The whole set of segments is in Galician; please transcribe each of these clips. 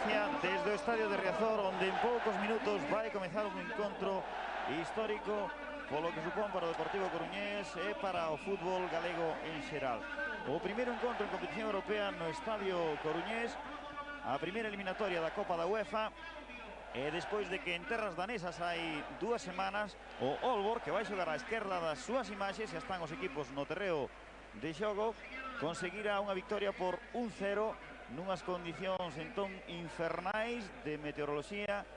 Valencia desde o estadio de Riazor, onde en poucos minutos vai comezar un encontro histórico polo que supón para o Deportivo Coruñés e para o fútbol galego en xeral. O primeiro encontro en competición europea no estadio Coruñés, a primeira eliminatoria da Copa da UEFA, e despois de que en terras danesas hai 2 semanas o Aalborg, que vai xogar á esquerda das súas imaxes, e están os equipos no terreo de xogo, conseguira unha victoria por 1-0 nunhas condicións entón infernais de meteoroloxía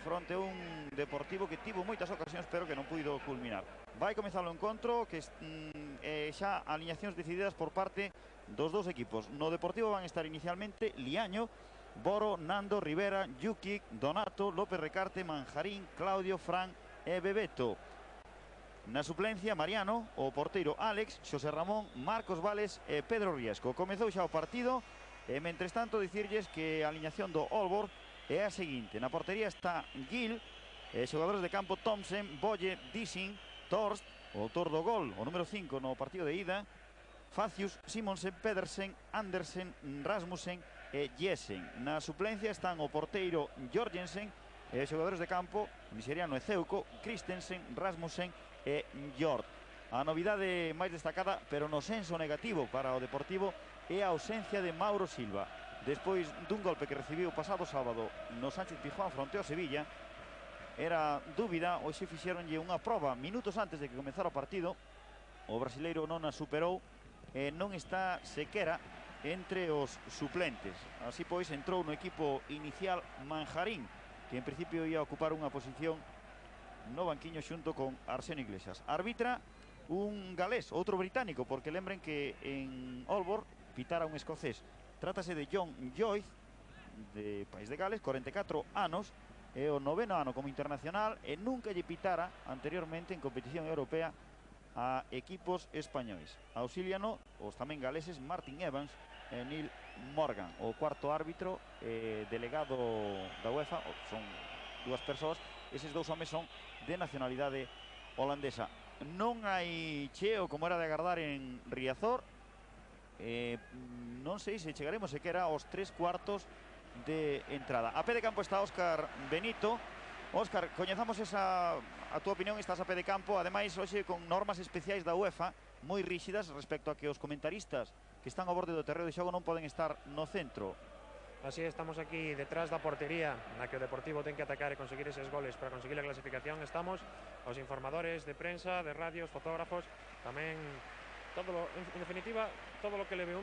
fronte a un Deportivo que tivo moitas ocasións pero que non puido culminar. Vai comezar o encontro que xa aliñacións decididas por parte dos dous equipos. No Deportivo van estar inicialmente Liaño, Boro, Nando, Rivera, Jukic, Donato, López Recarte, Manjarín, Claudio, Fran e Bebeto. Na suplencia, Mariano, o porteiro Alex, Xosé Ramón, Marcos Vales e Pedro Riesco. Comezou xa o partido e, mentres tanto, dicirlles que a aliñación do Aalborg é a seguinte. Na portería está Gil, xogadores de campo Thomsen, Boye, Dissing, Torst, o autor do gol, o número 5 no partido de ida, Facius, Simonsen, Pedersen, Andersen, Rasmussen e Jessen. Na suplencia están o porteiro Jorgensen e xogadores de campo nigeriano Ezeuco, Christensen, Rasmussen e Jord. A novidade máis destacada, pero no senso negativo para o Deportivo, é a ausencia de Mauro Silva. Despois dun golpe que recibiu o pasado sábado no Sánchez Pizjuán fronte ao Sevilla, era dúbida, hoxe fixeronlle unha proba minutos antes de que comezara o partido. O brasileiro non a superou e non está sequera entre os suplentes. Así pois entrou no equipo inicial Manjarín, que en principio ia ocupar unha posición no banquiño xunto con Arsenio Iglesias. Arbitra un galés, outro británico, porque lembren que en Aalborg pitara un escocés. Trátase de John Joyce, de País de Gales, 44 anos, é o 9º ano como internacional e nunca lle pitara anteriormente en competición europea a equipos españois. Auxíliano os tamén galeses Martin Evans e Neil Morgan. O cuarto árbitro delegado da UEFA, son dúas persoas, eses dous homes son de nacionalidade holandesa. Non hai cheo como era de agardar en Riazor. Non sei se chegaremos sequera aos 3/4 de entrada. A pé de campo está Óscar Benito. Óscar, coñezamos a túa opinión, estás a pé de campo, ademais hoxe con normas especiais da UEFA moi ríxidas respecto a que os comentaristas que están ao borde do terreo de xogo non poden estar no centro. Así estamos aquí detrás da portería na que o Deportivo ten que atacar e conseguir eses goles para conseguir a clasificación. Estamos os informadores de prensa, de radios, fotógrafos, tamén en definitiva, todo lo que leve un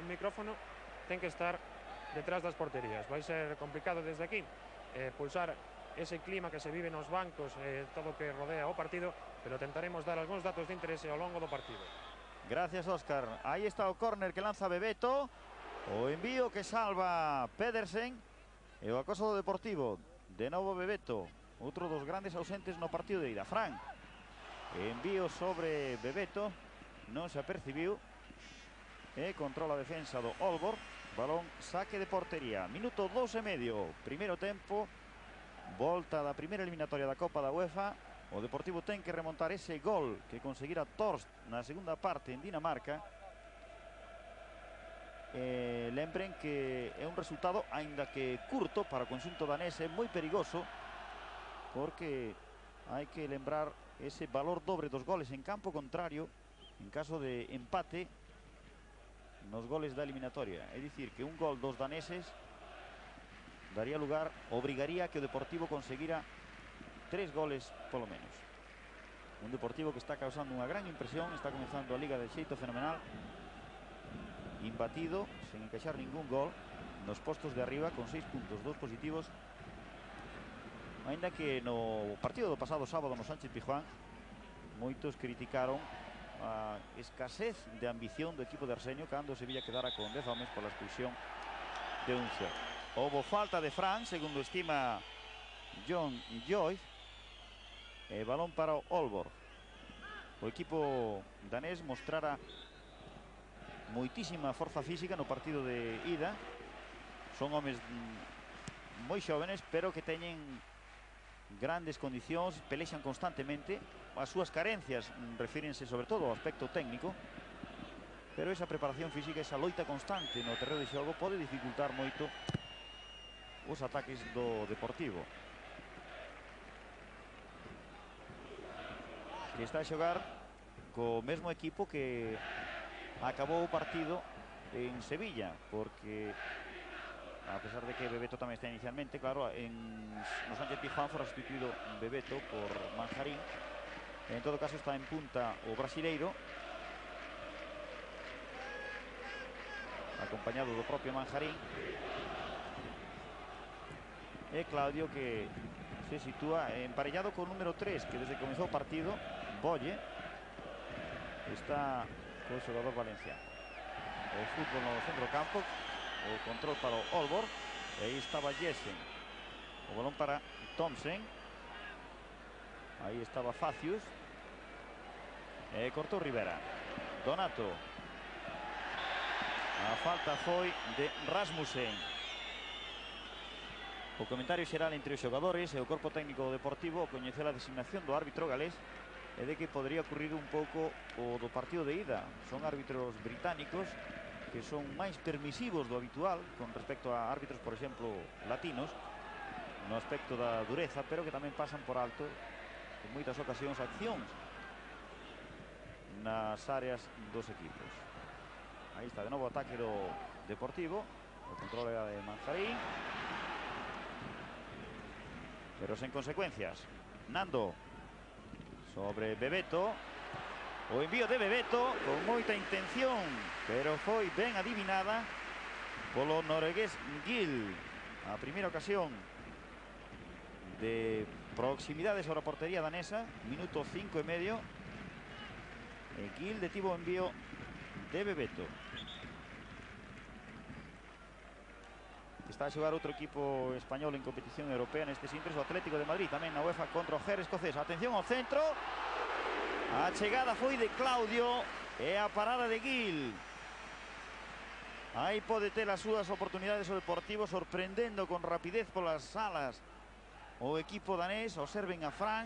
micrófono ten que estar detrás das porterías. Vai ser complicado desde aquí pulsar ese clima que se vive nos bancos, todo o que rodea o partido, pero tentaremos dar algúns datos de interese ao longo do partido. Gracias, Óscar. Aí está o córner que lanza Bebeto, o envío que salva Pedersen e o acoso do Deportivo. De novo Bebeto, outro dos grandes ausentes no partido de ida. Fran, envío sobre Bebeto, non se apercibiu e controla a defensa do Aalborg. Balón, saque de portería. Minuto 2,5, primeiro tempo, volta da primeira eliminatoria da Copa da UEFA. O Deportivo ten que remontar ese gol que conseguira Torst na segunda parte en Dinamarca. Lembren que é un resultado, aínda que curto, para o conxunto danés, é moi perigoso, porque hai que lembrar ese valor dobre dos goles en campo contrario en caso de empate nos goles da eliminatoria. É dicir, que un gol dos daneses daría lugar, obrigaría que o Deportivo conseguira 3 goles polo menos. Un Deportivo que está causando unha gran impresión, está comenzando a Liga de xeito fenomenal, imbatido, sen encaixar ningún gol, nos postos de arriba, con 6 puntos, 2 positivos, aínda que no partido do pasado sábado no Sánchez Pizjuán moitos criticaron a escasez de ambición do equipo de Arsenio cando o Sevilla quedara con 10 homes pola expulsión de Uncer. Houbo falta de Fran, segundo estima John Joyce, e balón para o Aalborg. O equipo danés mostrara moitísima forza física no partido de ida. Son homes moi xóvenes, pero que teñen grandes condicións, pelexan constantemente. As súas carencias refírense sobre todo ao aspecto técnico, pero esa preparación física, esa loita constante no terreo de xogo pode dificultar moito os ataques do Deportivo, que está a xogar co mesmo equipo que acabou o partido en Sevilla, porque a pesar de que Bebeto tamén está inicialmente, claro, no Sánchez Pizjuán fora sustituído Bebeto por Manjarín. En todo caso está en punta o brasileiro, acompañado do propio Manjarín, e Claudio, que se sitúa emparellado con o número 3, que desde que comenzou o partido, Bolle, está co xogador valenciano. O fútbol no centro campo, o control para o Aalborg, e aí estaba Jessen, o balón para Thomsen, aí estaba Facius, e cortou Rivera. Donato, a falta foi de Rasmussen. O comentario xeral entre os xogadores e o corpo técnico do Deportivo, coñecer a designación do árbitro galés, e de que podría ocurrir un pouco o do partido de ida. Son árbitros británicos que son máis permisivos do habitual con respecto a árbitros, por exemplo, latinos, no aspecto da dureza, pero que tamén pasan por alto en moitas ocasións accións nas áreas dos equipos. Aí está de novo o ataque do Deportivo, o control era de Manjarín, pero sen consecuencias. Nando sobre Bebeto, o envío de Bebeto con moita intención, pero foi ben adivinada polo noruegués Gil. A primeira ocasión de proximidade sobre a portería danesa, minuto 5 e medio, e Gil detivo o envío de Bebeto. Está a xogar outro equipo español en competición europea nestes intres, o Atlético de Madrid, tamén na UEFA contra o GER escocés. Atención ao centro, a chegada foi de Claudio e a parada de Gil. Aí pode ter as súas oportunidades o Deportivo, sorprendendo con rapidez polas alas o equipo danés. Observen a Fran,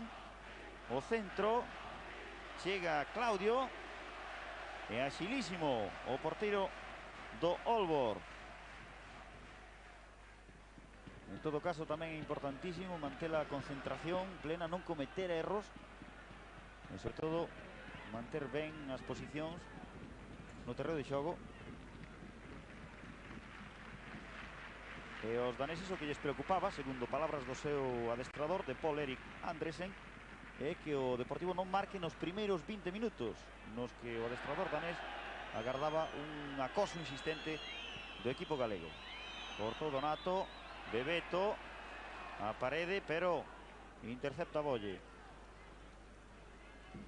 o centro, chega Claudio e axilísimo o porteiro do Aalborg. En todo caso tamén é importantísimo manter a concentración plena, non cometer erros e sobre todo manter ben as posicións no terreo de xogo. E os daneses o que lles preocupaba, segundo palabras do seu adestrador, de Paul Erik Andresen, é que o Deportivo non marque nos primeiros 20 minutos, nos que o adestrador danés agardaba un acoso insistente do equipo galego. Cortou Donato, Bebeto, a parede, pero intercepta Bolle.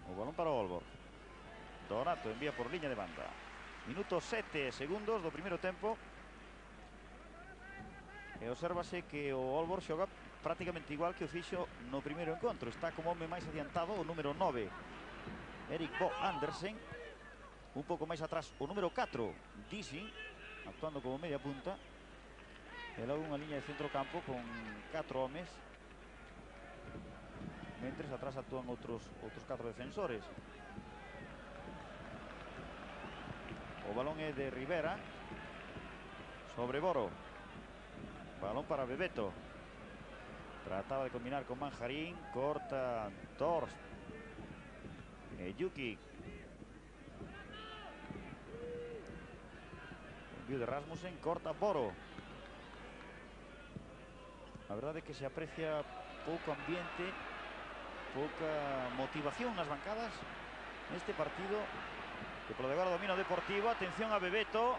O balón para o Aalborg. Donato envía por liña de banda. Minuto 7 segundos do primeiro tempo. E obsérvase que o Aalborg xoga prácticamente igual que o fixo no primeiro encontro. Está como home máis adiantado o número 9, Erik Bo Andersen. Un pouco máis atrás o número 4, Dissing, actuando como media punta. E logo unha liña de centro campo con 4 homes, mentres atrás actúan outros 4 defensores. O balón é de Rivera sobre Boro. Balón para Bebeto. Trataba de combinar con Manjarín, corta Torst e Yuki. Envío de Rasmussen, corta Boro. A verdade é que se aprecia pouco ambiente, pouca motivación nas bancadas neste partido, que polo de agora domina o Deportivo. Atención a Bebeto.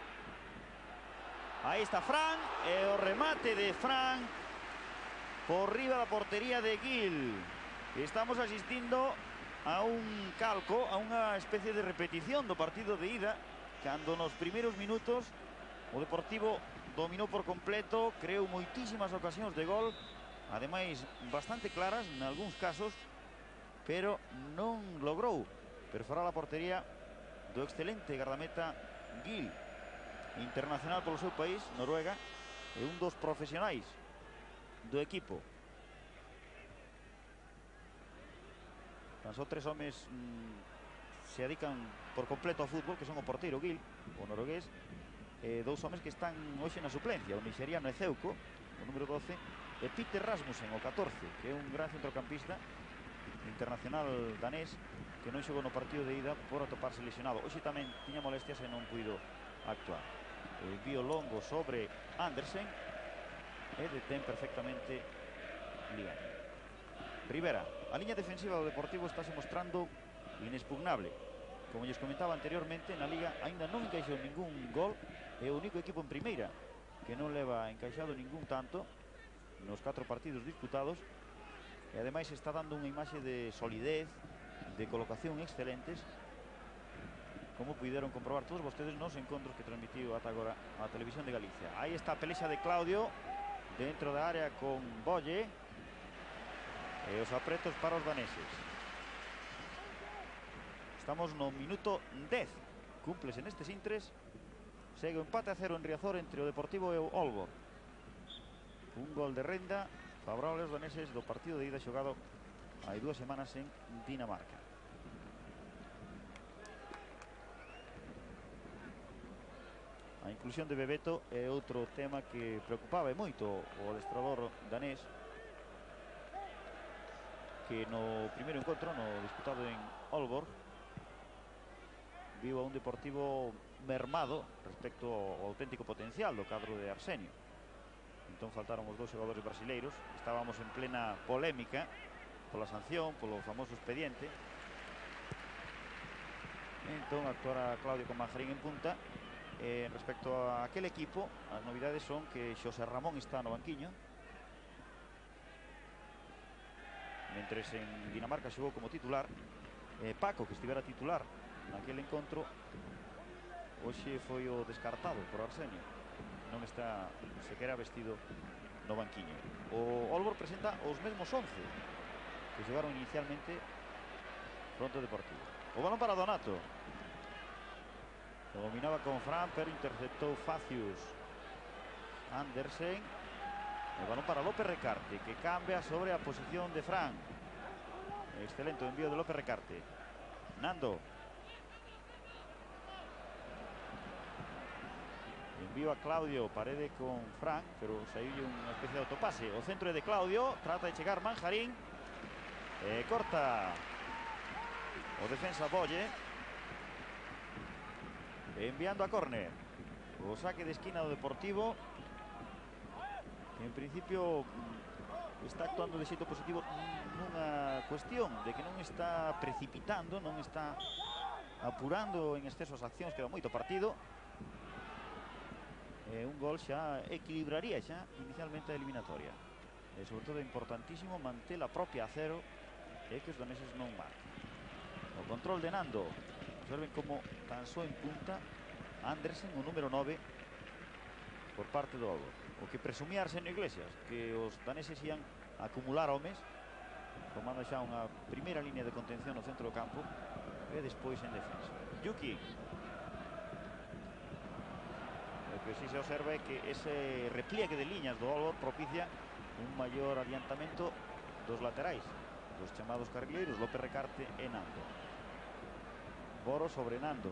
Aí está Fran, e o remate de Fran por riba da portería de Gil. Estamos asistindo a un calco, a unha especie de repetición do partido de ida, cando nos primeiros minutos o Deportivo dominou por completo, creou moitísimas ocasións de gol, ademais bastante claras en algúns casos, pero non logrou perforar a portería do excelente gardameta Gil, internacional polo seu país, Noruega, e un dos profesionais do equipo. Tan só 3 homes se dedican por completo ao fútbol, que son o porteiro Gil, o noruegués, e 2 homes que están hoxe na suplencia, o nixeriano Ezeuco o número 12, e Peter Rasmussen, o 14, que é un gran centrocampista internacional danés que non xogou no partido de ida por atoparse lesionado. Hoxe tamén tiña molestias e non puido actuar. O envío longo sobre Andersen e detén perfectamente Liam. Rivera, a liña defensiva do Deportivo estáse mostrando inexpugnable. Como lles comentaba anteriormente, na Liga aínda non encaixou ningún gol. É o único equipo en primeira que non leva encaixado ningún tanto nos 4 partidos disputados, e ademais está dando unha imaxe de solidez, de colocación excelentes, como puideron comprobar todos vostedes nos encontros que transmitiu ata agora a Televisión de Galicia. Aí está a pelexa de Claudio dentro da área con Bolle e os apretos para os daneses. Estamos no minuto 10, cúmplese nestes intres. Segue o empate a 0 en Riazor entre o Deportivo e o Aalborg. Un gol de renda favorable aos daneses do partido de ida xogado hai 2 semanas en Dinamarca. A inclusión de Bebeto é outro tema que preocupaba moito o adestrador danés, que no primeiro encontro, no disputado en Aalborg, viu a un Deportivo mermado respecto ao auténtico potencial do cadro de Arsenio. Entón faltaron os 2 xogadores brasileiros. Estábamos en plena polémica pola sanción, polo famoso expediente. Entón actuará Claudio con Manjarín en punta. Respecto a aquel equipo, as novidades son que Xosé Ramón está no banquiño, mentres en Dinamarca xogou como titular. Paco, que estivera titular naquele encontro, hoxe foi o descartado por Arsenio. Non está sequera vestido no banquiño. O Aalborg presenta os mesmos 11 que xogaron inicialmente fronte ao Deportivo. O balón para Donato. Lo dominaba con Fran, pero interceptou Facius. Andersen. El balón para López Recarte, que cambia sobre a posición de Fran. Excelente o envío de López Recarte. Nando. Envío a Claudio, parede con Fran, pero saiu unha especie de autopase. O centro é de Claudio, trata de chegar Manjarín, corta o defensa Bolle, enviando a córner. O saque de esquina do Deportivo, que en principio está actuando de xeito positivo nunha cuestión de que non está precipitando, non está apurando en exceso as accións, queda moito partido. Un gol xa equilibraría xa inicialmente a eliminatoria, e sobre todo é importantísimo manter a propia a 0 e que os daneses non marquen. O control de Nando, observen como tan só en punta Andersen, o número 9 por parte do Aalborg. O que presumía Arsenio Iglesias, que os daneses ian acumular homes, tomando xa unha primeira línea de contención no centro do campo e despois en defensa. Yuki. O que si se observa é que ese repliegue de liñas do Aalborg propicia un maior adiantamento dos laterais, dos chamados carrileiros López Recarte e Nando. Boro sobre Nando.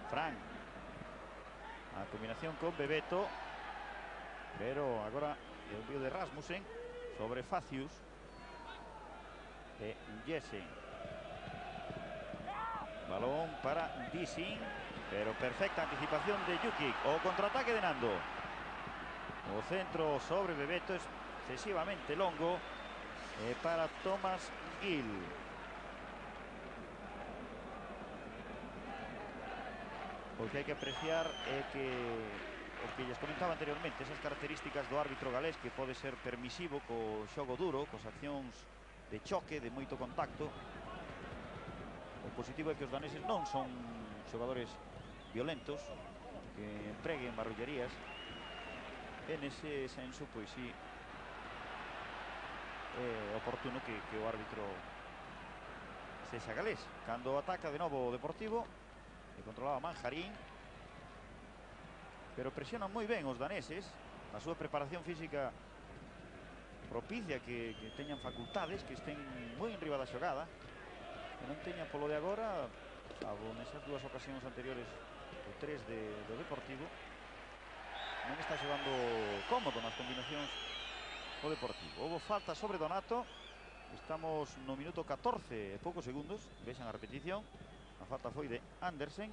Fran. A combinación con Bebeto, pero agora o envío de Rasmussen sobre Facius e Jessen. Balón para Dissing, pero perfecta anticipación de Jukic. O contraataque de Nando. O centro sobre Bebeto es excesivamente longo para Thomas Gill. O que hai que apreciar é que o que lles comentaba anteriormente, esas características do árbitro galés, que pode ser permisivo co xogo duro, cos accións de choque, de moito contacto. O positivo é que os daneses non son xogadores violentos, que empreguen marrullerías. En ese senso, pois sí, é oportuno que o árbitro sexa galés. Cando ataca de novo o Deportivo, que controlaba Manjarín, pero presionan moi ben os daneses. A súa preparación física propicia que teñan facultades, que estén moi enriba da xogada, que non teñan polo de agora, salvo nesas 2 ocasións anteriores, o 3 do Deportivo, non está xogando cómodo nas combinacións o Deportivo. Houve falta sobre Donato. Estamos no minuto 14 e poucos segundos. Vexan a repetición. A falta foi de Andersen.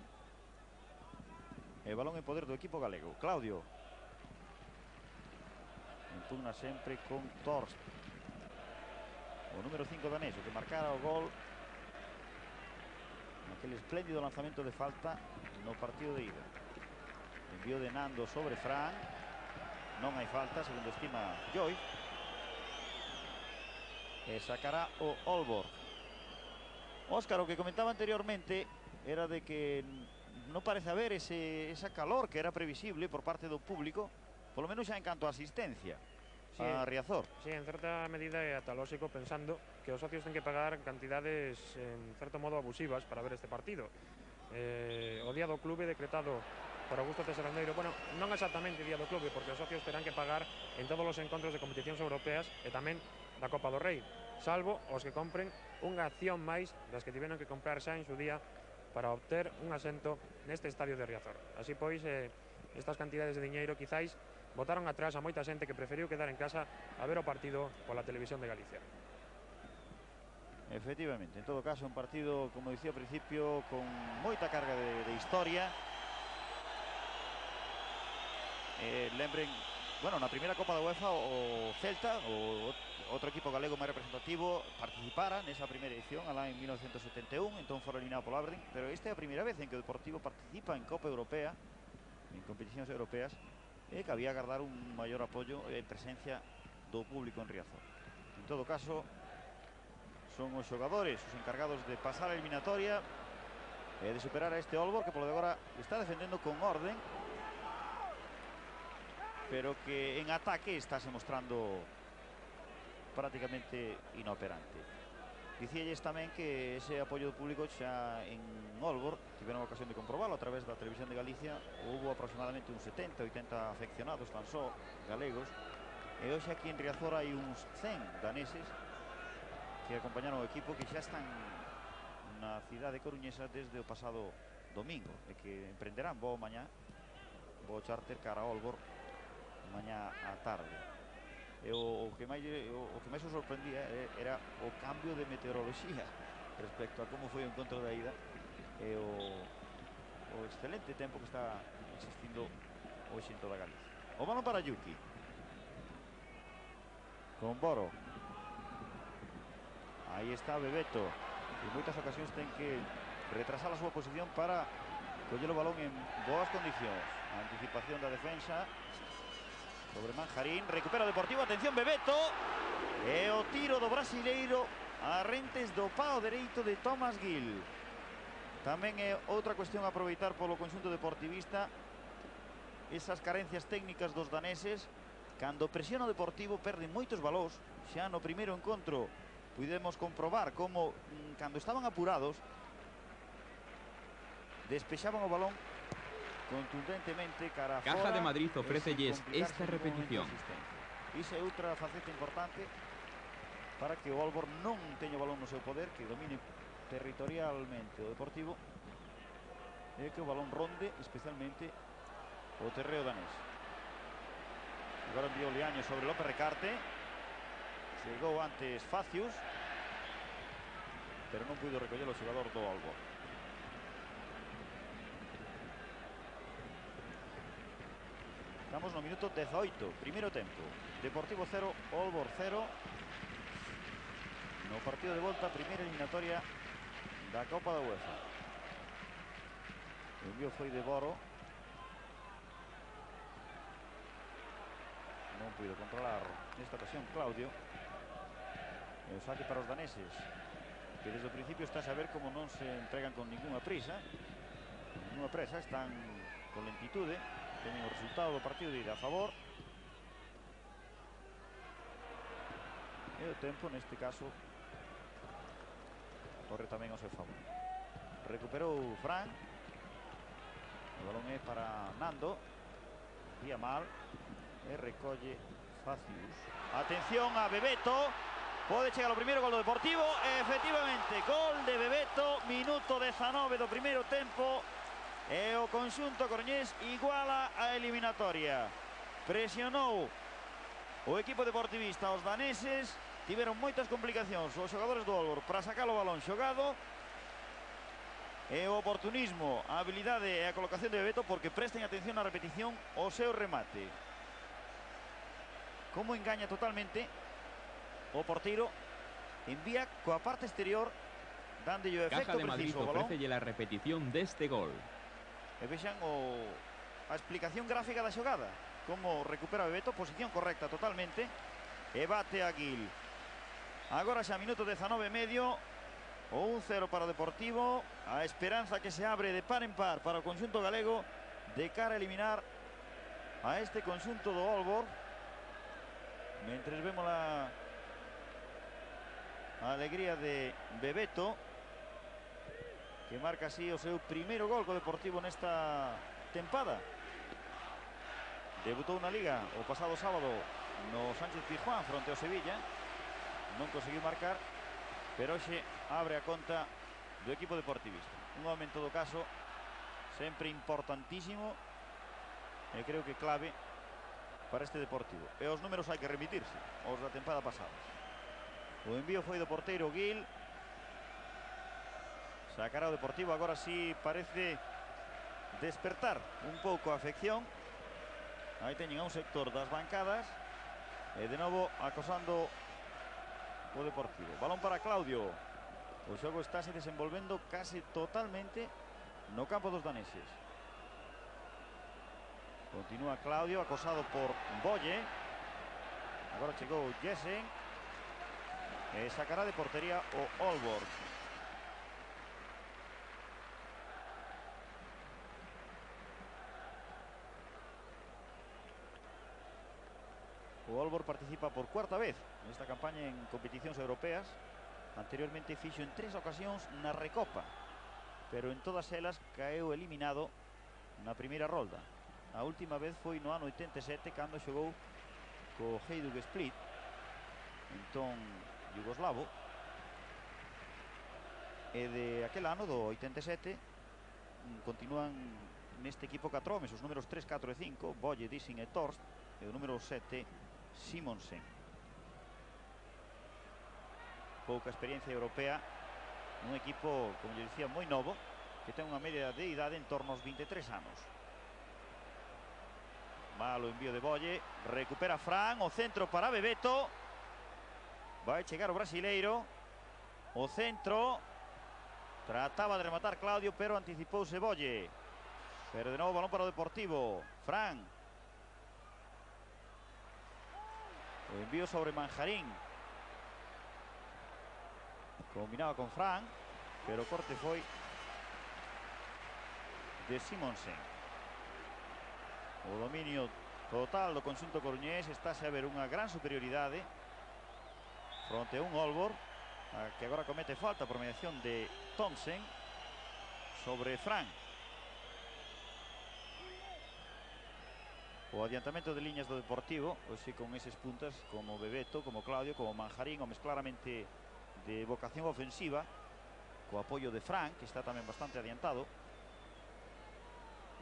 E balón en poder do equipo galego. Claudio impugna sempre con Torst, o número 5 danés, o que marcara o gol naquele espléndido lanzamento de falta no partido de ida. Envío de Nando sobre Fran. Non hai falta, segundo estima Joy. E sacará o Aalborg. Óscar, o que comentaba anteriormente era de que non parece haber esa calor que era previsible por parte do público, polo menos xa en canto a asistencia a Riazor. Sí, en certa medida é ata lóxico, pensando que os socios ten que pagar cantidades en certo modo abusivas para ver este partido. O día do clube decretado por Augusto César Andeiro, bueno, non exactamente o día do clube, porque os socios terán que pagar en todos os encontros de competicións europeas e tamén da Copa do Rei, salvo os que compren unha acción máis das que tiveron que comprar xa en su día para obter un asento neste estadio de Riazor. Así pois, estas cantidades de diñeiro quizáis botaron atrás a moita xente que preferiu quedar en casa a ver o partido pola televisión de Galicia. Efectivamente, en todo caso, un partido, como dicía ao principio, con moita carga de historia. Lembren, bueno, na primeira Copa da UEFA o Celta, o outro equipo galego máis representativo, participara nesa primeira edición alá en 1971, entón fora eliminado polo Aberdeen, pero esta é a primeira vez en que o Deportivo participa en Copa Europea, en competicións europeas, e que había agardar un maior apoio e presencia do público en Riazor. En todo caso, son os xogadores os encargados de pasar a eliminatoria e de superar a este Aalborg, que polo de agora está defendendo con orden, pero que en ataque está se mostrando prácticamente inoperante. Dicíalles tamén que ese apoio do público xa en Aalborg tiveron a ocasión de comprobarlo a través da televisión de Galicia. Houve aproximadamente uns 70-80 afeccionados tan só galegos, e hoxe aquí en Riazor hai uns 100 daneses que acompañaron o equipo, que xa están na cidade coruñesa desde o pasado domingo, e que emprenderán voo mañá, voo charter cara a Aalborg mañá á tarde. E o que máis o sorprendía era o cambio de meteoroloxía respecto a como foi o encontro da ida, e o excelente tempo que está existindo hoxe en toda Galicia. O balón para Yuki con Boro. Aí está Bebeto, en moitas ocasións ten que retrasar a súa posición para coller o balón en boas condicións. A anticipación da defensa sobre Manjarín, recupera o Deportivo, atención Bebeto, e o tiro do brasileiro a rentes do pao dereito de Thomas Gil. Tamén é outra cuestión a aproveitar polo conxunto deportivista, esas carencias técnicas dos daneses. Cando presiona o Deportivo perden moitos balóns. Xa no primeiro encontro pudemos comprobar como cando estaban apurados despexaban o balón contundentemente cara a fora. Caja de Madrid ofrécelles esta repetición. Iso é outra faceta importante para que o Aalborg non teña o balón no seu poder, que domine territorialmente o Deportivo, e que o balón ronde especialmente o terreo danés. Agora enviou Liaño sobre López Recarte, chegou antes Facius, pero non puido recoller o xogador do Aalborg. Estamos no minuto 18, primeiro tempo. Deportivo 0, Aalborg 0. No partido de volta, primeira eliminatoria da Copa da UEFA. O envío foi de Boro. Non puido controlar nesta ocasión Claudio. E o saque para os daneses, que desde o principio está a saber como non se entregan con ninguna prisa. Ninguna presa, están con lentitude. Teñen o resultado do partido de ida a favor. E o tempo, neste caso, corre tamén ao seu favor. Recuperou Fran. O balón é para Nando. Vía mal. E recolle Facius. Atención a Bebeto. Pode chegar o primeiro gol do Deportivo. E efectivamente, gol de Bebeto. Minuto 19 do primeiro tempo. E o conxunto coruñés iguala a eliminatoria. Presionou o equipo deportivista aos daneses. Tiveron moitas complicacións os xogadores do Aalborg para sacar o balón xogado. E o oportunismo, a habilidade e a colocación de Bebeto, porque presten atención na repetición o seu remate. Como engaña totalmente o porteiro. Envía coa parte exterior, dándolle o efecto Caja de Madrid preciso ao balón. ofrece la repetición de este gol. E vexan a explicación gráfica da xogada. Como recupera Bebeto, posición correcta totalmente. E bate a Gil. Agora xa minuto 19 e medio. O 1-0 para o Deportivo. A esperanza que se abre de par en par para o conxunto galego de cara a eliminar a este conxunto do Aalborg. Mentres vemos a alegría de Bebeto, que marca así o seu primeiro gol co Deportivo nesta tempada. Debutou na Liga o pasado sábado no Sánchez Pizjuán fronte ao Sevilla. Non conseguiu marcar, pero hoxe abre a conta do equipo deportivista. Un home en todo caso sempre importantísimo e creo que clave para este Deportivo. E os números hai que remitirse aos da tempada pasada. O envío foi do porteiro Gil. Sacará o Deportivo. Agora sí parece despertar un pouco a afección. Aí teñen a un sector das bancadas. E de novo acosando o Deportivo. Balón para Claudio. O xogo está se desenvolvendo case totalmente no campo dos daneses. Continúa Claudio, acosado por Boye. Agora chegou Jessen. E sacará de portería o Aalborg. O Aalborg participa por cuarta vez nesta campaña en competicións europeas. Anteriormente fixo en 3 ocasións na Recopa, pero en todas elas caeu eliminado na primeira rolda. A última vez foi no ano 87, cando xogou co Hajduk Split, entón yugoslavo. E de aquel ano, do 87, continúan neste equipo 4 homes, os números 3, 4 e 5, Boye, Dissing e Torst, e o número 7, Simonsen. Pouca experiencia europea, un equipo, como yo dicía, moi novo, que ten unha media de idade en torno aos 23 anos. Malo envío de Boye, recupera Fran, o centro para Bebeto. Vai chegar o brasileiro, o centro, trataba de rematar Claudio, pero anticipouse Boye. Pero de novo balón para o Deportivo, Fran. O envío sobre Manjarín. Combinaba con Fran, pero o corte foi de Simonsen. O dominio total do conxunto coruñés. Estáse a ver unha gran superioridade fronte a un Aalborg que agora comete falta por mediación de Thomsen sobre Fran. O adiantamento de liñas do Deportivo, hoxe con eses puntas como Bebeto, como Claudio, como Manjarín, homes claramente de vocación ofensiva, co apoio de Fran, que está tamén bastante adiantado,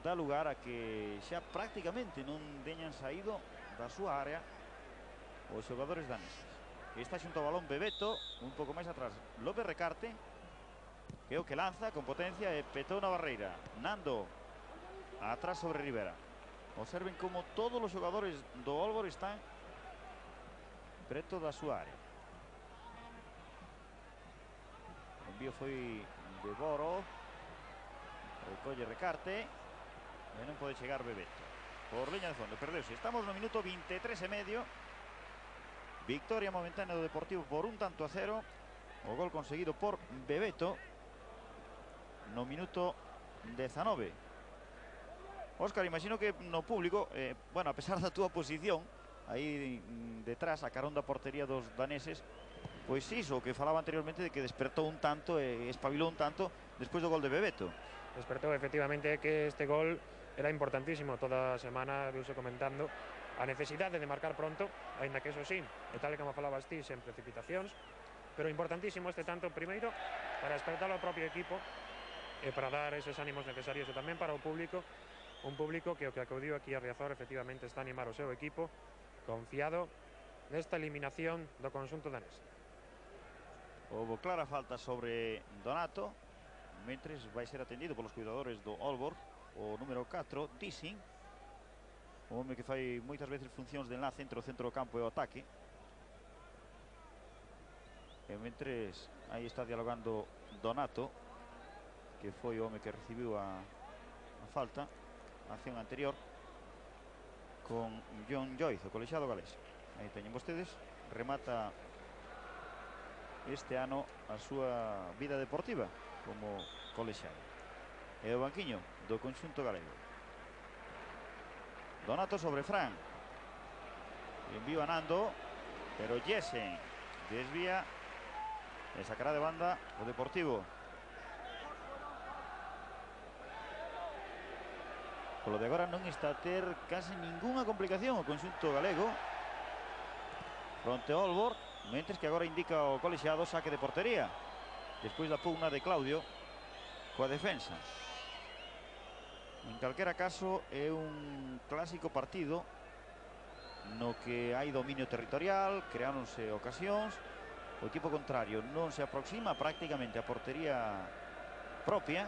dá lugar a que xa prácticamente non teñan saído da súa área os xogadores daneses. Está xunto ao balón Bebeto, un pouco máis atrás López Recarte, que é o que lanza con potencia e petou na barreira. Nando atrás sobre Rivera. Observen como todos os xogadores do Aalborg están preto da súa área. O envío foi de Boro, recolle Recarte e non pode chegar Bebeto por liña de fondo, perdeuse. Estamos no minuto 23 e medio. Victoria momentánea do Deportivo por 1-0. O gol conseguido por Bebeto no minuto 19. Óscar, imagino que no público, bueno, a pesar da túa posición aí detrás, a carón da portería dos daneses, pois iso que falaba anteriormente de que despertou un tanto e espabilou un tanto despois do gol de Bebeto. Despertou efectivamente que este gol era importantísimo. Toda a semana viuse comentando a necesidade de marcar pronto, aínda que eso sí, e tal como falabas ti, sen precipitacións, pero importantísimo este tanto primeiro para despertar ao propio equipo e para dar eses ánimos necesarios e tamén para o público un público que o que acudiu aquí a Riazor efectivamente está a animar o seu equipo, confiado nesta eliminación do conxunto danés. Houve clara falta sobre Donato, mentres vai ser atendido polos cuidadores do Aalborg, o número 4, Dissing, o home que fai moitas veces funcións de enlace entre o centro do campo e o ataque. E mentres aí está dialogando Donato, que foi o home que recibiu a falta, a acción anterior, con John Joyce, o colexiado galés. Aí teñen vostedes, remata este ano a súa vida deportiva como colexiado. E o banquiño do conxunto galego. Donato sobre Fran. Envío a Nando, pero Jessen desvía e sacará de banda o Deportivo. Polo de agora non está a ter casi ningunha complicación o conxunto galego fronte ao Aalborg, mentres que agora indica o colexiado saque de portería despois da pugna de Claudio coa defensa. En calquera caso é un clásico partido no que hai dominio territorial, creáronse ocasións, o equipo contrario non se aproxima prácticamente a portería propia,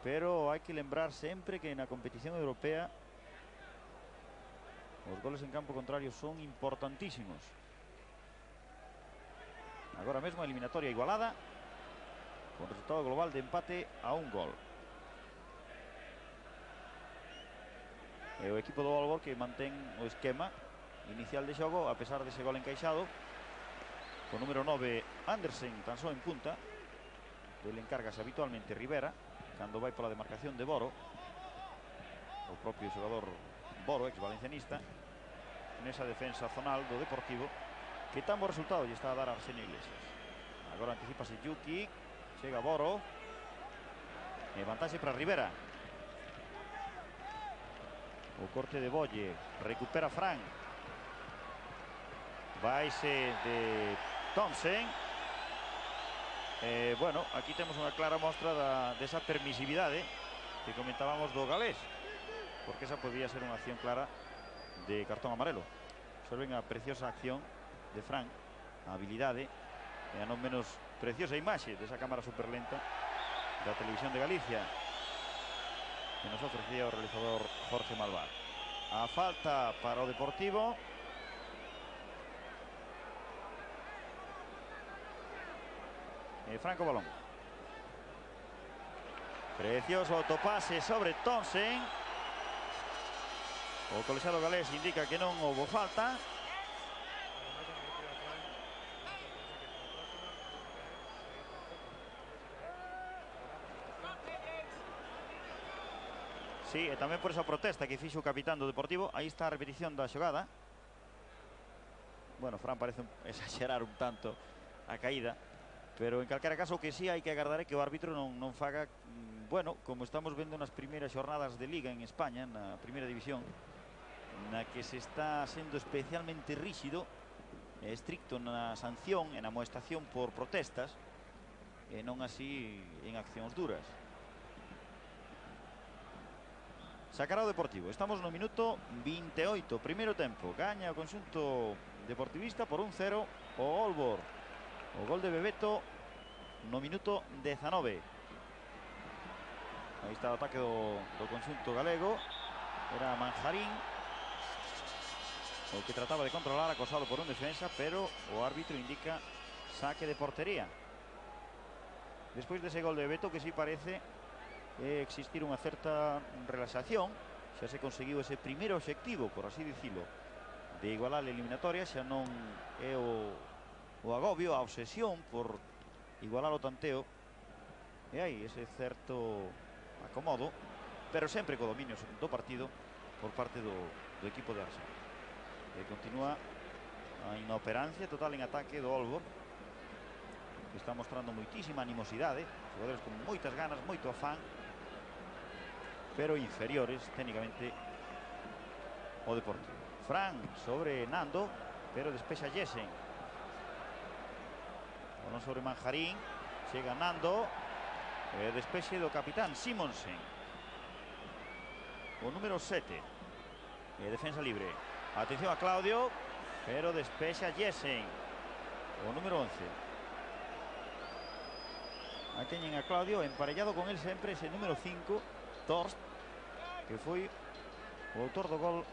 pero hai que lembrar sempre que na competición europea os goles en campo contrario son importantísimos. Agora mesmo a eliminatoria igualada, con resultado global de empate a un gol. E o equipo do Aalborg que mantén o esquema inicial de xogo, a pesar dese gol encaixado, con número 9 Andersen tan só en punta. Ele encárgase habitualmente Rivera cando vai pola demarcación de Boro, o propio xogador Boro, ex valencianista, nesa defensa zonal do Deportivo que tan bo resultado lle está a dar a Arsenio Iglesias. Agora anticipase Yuki, chega Boro e vantaxe para Rivera. O corte de Bolle, recupera Fran, vaise de Thompson. Bueno, aquí temos unha clara mostra desa permisividade que comentábamos do galés, porque esa podía ser unha acción clara de cartón amarelo. Observen a preciosa acción de Fran, a habilidade e a non menos preciosa imaxe desa cámara superlenta da Televisión de Galicia que nos ofrecía o realizador Jorge Malvar. A falta para o Deportivo. Franco balón. Precioso autopase sobre Thompson. O colexiado galés indica que non houbo falta. Sí, e tamén por esa protesta que fixo o capitán do Deportivo. Aí está a repetición da xogada. Bueno, Fran parece exagerar un tanto a caída, pero en calquera caso o que sí hai que agardar é que o árbitro non faga, bueno, como estamos vendo nas primeiras xornadas de Liga en España, na primeira división, na que se está sendo especialmente ríxido e estricto na sanción e na amoestación por protestas, e non así en accións duras. Sacará o Deportivo. Estamos no minuto 28, primeiro tempo. Gaña o conxunto deportivista por 1-0 o Aalborg. O gol de Bebeto no minuto 19. Aí está o ataque do conxunto galego. Era Manjarín o que trataba de controlar, acosado por un defensa, pero o árbitro indica saque de portería. Despois dese gol de Bebeto, que sí parece existir unha certa relaxación, xa se conseguiu ese primeiro obxectivo, por así dicilo, de igualar a eliminatoria. Xa non é o agobio, a obsesión por igualar o tanteo, e hai ese certo acomodo, pero sempre co dominio do partido por parte do equipo de Arsenal, que continúa a inoperancia total en ataque do Aalborg, que está mostrando moitísima animosidade, xogadores con moitas ganas, moito afán, pero inferiores técnicamente o Deportivo. Fran sobre Nando, pero despexa Jessen. Balón sobre Manjarín, chega Nando, despexe do capitán Simonsen. o número 7. Defensa libre. Atención a Claudio, pero despexa Jessen, o número 11. Aí teñen a Claudio, emparellado con él sempre ese número 5, Torst, que foi o autor do gol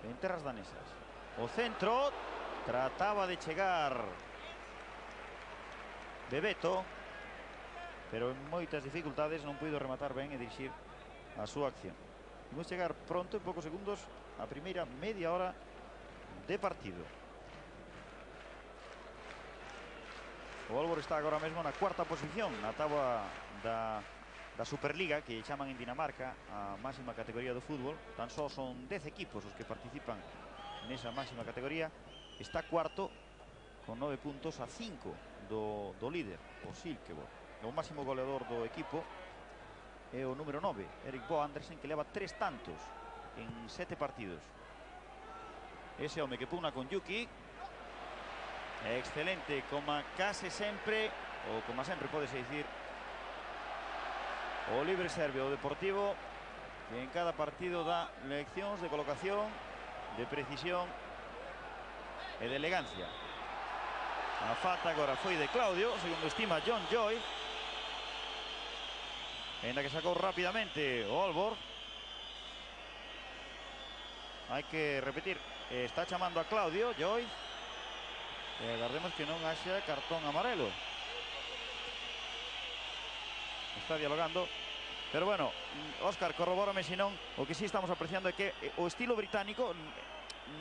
en terras danesas. O centro, trataba de chegar Bebeto, pero en moitas dificultades non puido rematar ben e dirixir a súa acción. Vamos chegar pronto, en poucos segundos, a primeira media hora de partido. O Aalborg está agora mesmo na cuarta posición na táboa da Superliga, que chaman en Dinamarca a máxima categoría do fútbol. Tan só son 10 equipos os que participan nesa máxima categoría. Está cuarto con 9 puntos a 5 do líder, o Silkeborg. O máximo goleador do equipo é o número 9, Erik Bo Andersen, que leva 3 tantos en 7 partidos. Ese home que pugna con Yuki é excelente, como case sempre, ou como sempre podese dicir, o libre serve o Deportivo, que en cada partido dá leccións de colocación, de precisión e de elegancia. A falta agora foi de Claudio, segundo estima John Joy, en la que sacou rápidamente o Aalborg. Hai que repetir, está chamando a Claudio Joy, e agardemos que non haxa cartón amarelo. Está dialogando, pero bueno, Óscar, corrobórame se non, o que sí estamos apreciando é que o estilo británico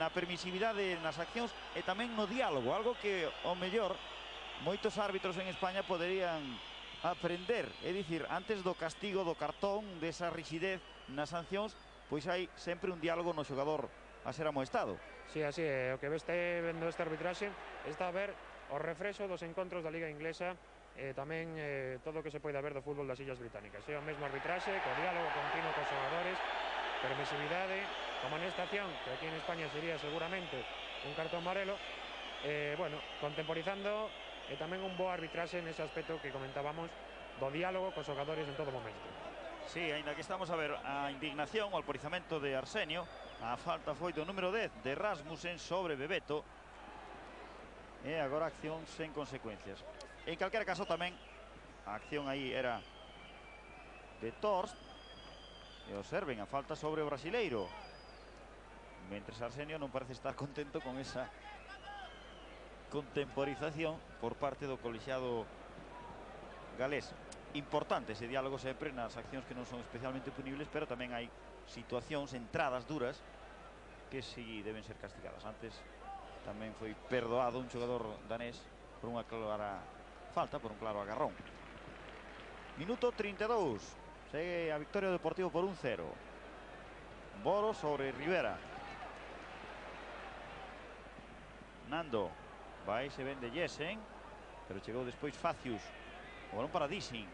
na permisividade nas accións e tamén no diálogo, algo que ao mellor moitos árbitros en España poderían aprender, é dicir, antes do castigo, do cartón, desa rigidez nas sancións, pois hai sempre un diálogo no xogador a ser amoestado. Sí, así é, o que este vendo este arbitraxe está a ver o refrexo dos encontros da Liga Inglesa e tamén todo o que se pode ver do fútbol das Illas Británicas. É o mesmo arbitraxe, co diálogo continuo cos xogadores, permisividade, como nesta acción, que aquí en España sería seguramente un cartón amarelo, bueno, contemporizando e tamén un bo arbitraxe nese aspecto que comentábamos do diálogo cos xogadores en todo momento. Sí, ainda que estamos a ver a indignación, o alporizamento de Arsenio, a falta foi do número 10 de Rasmussen sobre Bebeto, e agora acción sen consecuencias. En calquera caso tamén a acción aí era de Torst, e observen a falta sobre o brasileiro, mentres Arsenio non parece estar contento con esa contemporización por parte do colexiado galés. Importante ese diálogo sempre nas accións que non son especialmente punibles, pero tamén hai situacións, entradas duras que si deben ser castigadas. Antes tamén foi perdoado un xogador danés por unha clara falta, por un claro agarrón. Minuto 32, segue a victoria do Deportivo por 1-0. Boro sobre Rivera. Nando vai, se vende Jessen, pero chegou despois Facius. O balón para Dissing,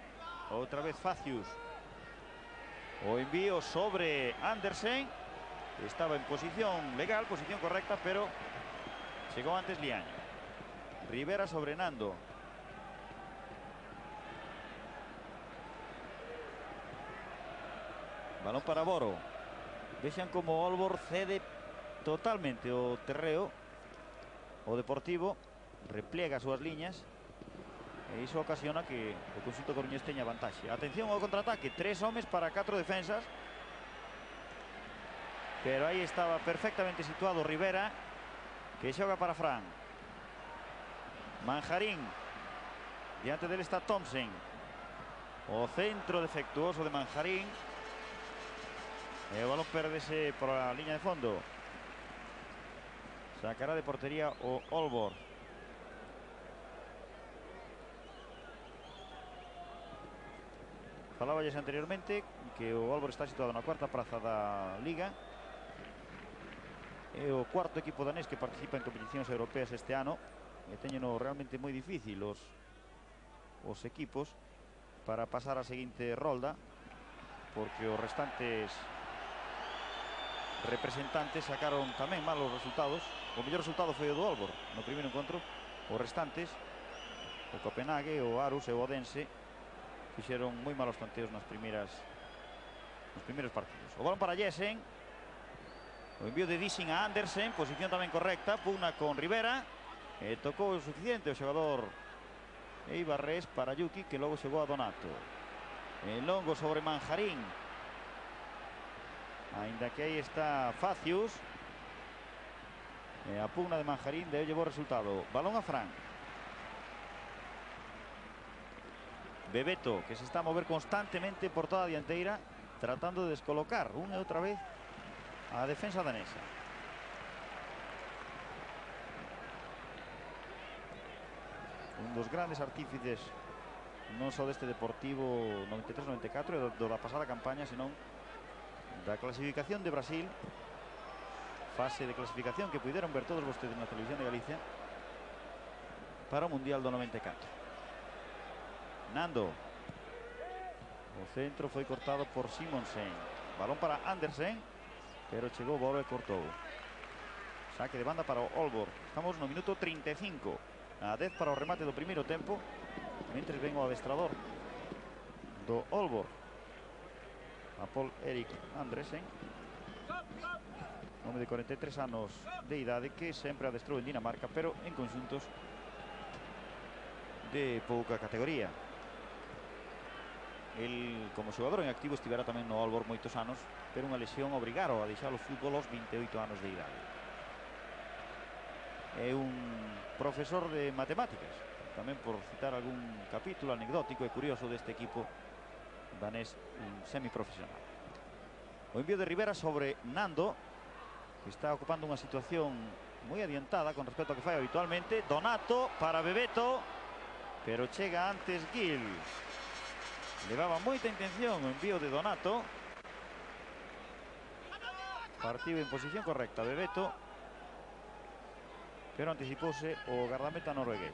outra vez Facius. O envío sobre Andersen, que estaba en posición legal, posición correcta, pero chegou antes Liaño. Rivera sobre Nando. Balón para Boro. Vexan como o Aalborg cede totalmente o terreo. O Deportivo repliega as súas liñas e iso ocasiona que o conxunto coruñés teña vantaxe. Atención ao contraataque, 3 homes para 4 defensas, pero aí estaba perfectamente situado Rivera, que xoga para Fran. Manjarín, diante dele está Thompson. O centro defectuoso de Manjarín, e o balón pérdese por a liña de fondo. Sacará de portería o Aalborg. Faláballes anteriormente que o Aalborg está situado na cuarta praza da Liga. É o cuarto equipo danés que participa en competicións europeas este ano. E teñeno realmente moi difícil os equipos para pasar a seguinte rolda, porque os restantes representantes sacaron tamén malos resultados. O mellor resultado foi o do Aalborg no primeiro encontro. Os restantes, o Copenhague, o Aarhus e o Odense, fixeron moi malos tanteos nas primeiras nos primeiros partidos. O balón para Jessen. O envío de Dissing a Andersen, posición tamén correcta, pugna con Rivera. Tocou o suficiente o xogador Eibarres para Yuki, que logo chegou a Donato. Longo sobre Manjarín. Ainda que aí está Facius. A pugna de Manjarín deu llevou resultado. Balón a Fran. Bebeto, que se está a mover constantemente por toda a dianteira, tratando de descolocar unha e outra vez a defensa danesa. Un dos grandes artífices non só deste Deportivo 93-94 e da pasada campaña, senón da clasificación de Brasil, fase de clasificación que puideron ver todos vostedes na televisión de Galicia para o Mundial do 94. Nando, o centro foi cortado por Simonsen. Balón para Andersen, pero chegou Boro e cortou. Saque de banda para o Aalborg. Estamos no minuto 35. A 10 para o remate do primeiro tempo. Mentres ven o adestrador do Aalborg, a Paul Erik Andresen, home de 43 anos de idade, que sempre adestrou en Dinamarca, pero en conxuntos de pouca categoría. El, como xogador en activo, estivera tamén no Aalborg moitos anos, pero unha lesión obrigaro a deixar o fútbol aos 28 anos de idade. É un profesor de matemáticas, tamén por citar algún capítulo anecdótico e curioso deste equipo danés semiprofesional. O envío de Rivera sobre Nando, que está ocupando unha situación moi adiantada con respecto ao que fai habitualmente. Donato para Bebeto, pero chega antes Gil. Levaba moita intención o envío de Donato. Partido en posición correcta Bebeto, pero anticipouse o gardameta noruegués.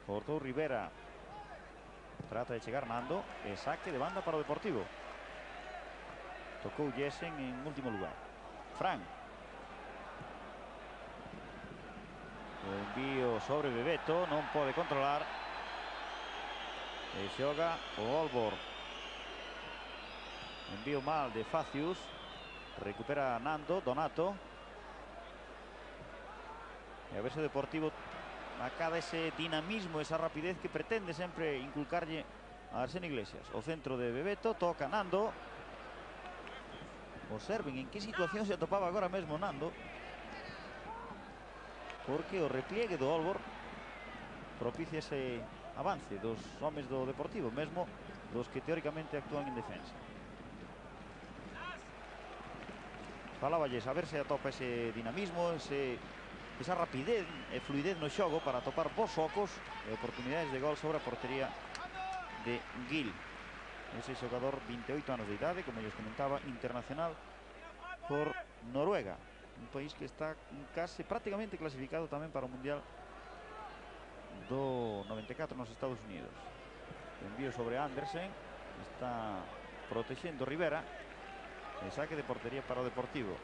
Cortou Rivera. Trata de chegar Nando. E saque de banda para o Deportivo. Tocou Jessen en último lugar. Fran. O envío sobre Bebeto, non pode controlar. E xoga o Aalborg. Envío mal de Facius. Recupera Nando, Donato. E a ver se o Deportivo acada ese dinamismo, esa rapidez que pretende sempre inculcarlle a Arsene Iglesias. O centro de Bebeto, toca Nando. Observen en que situación se atopaba agora mesmo Nando, porque o repliegue do Aalborg propicia ese avance dos homes do Deportivo, mesmo dos que teóricamente actúan en defensa. Faláballes a ver se atopa ese dinamismo, esa rapidez e fluidez no xogo para atopar bons focos e oportunidades de gol sobre a portería de Gil. Ese xogador, 28 anos de idade, como lles comentaba, internacional por Noruega, un país que está case prácticamente clasificado tamén para o Mundial do 94 nos Estados Unidos. Envío sobre Andersen, está protexendo Rivera. E saque de portería para o Deportivo.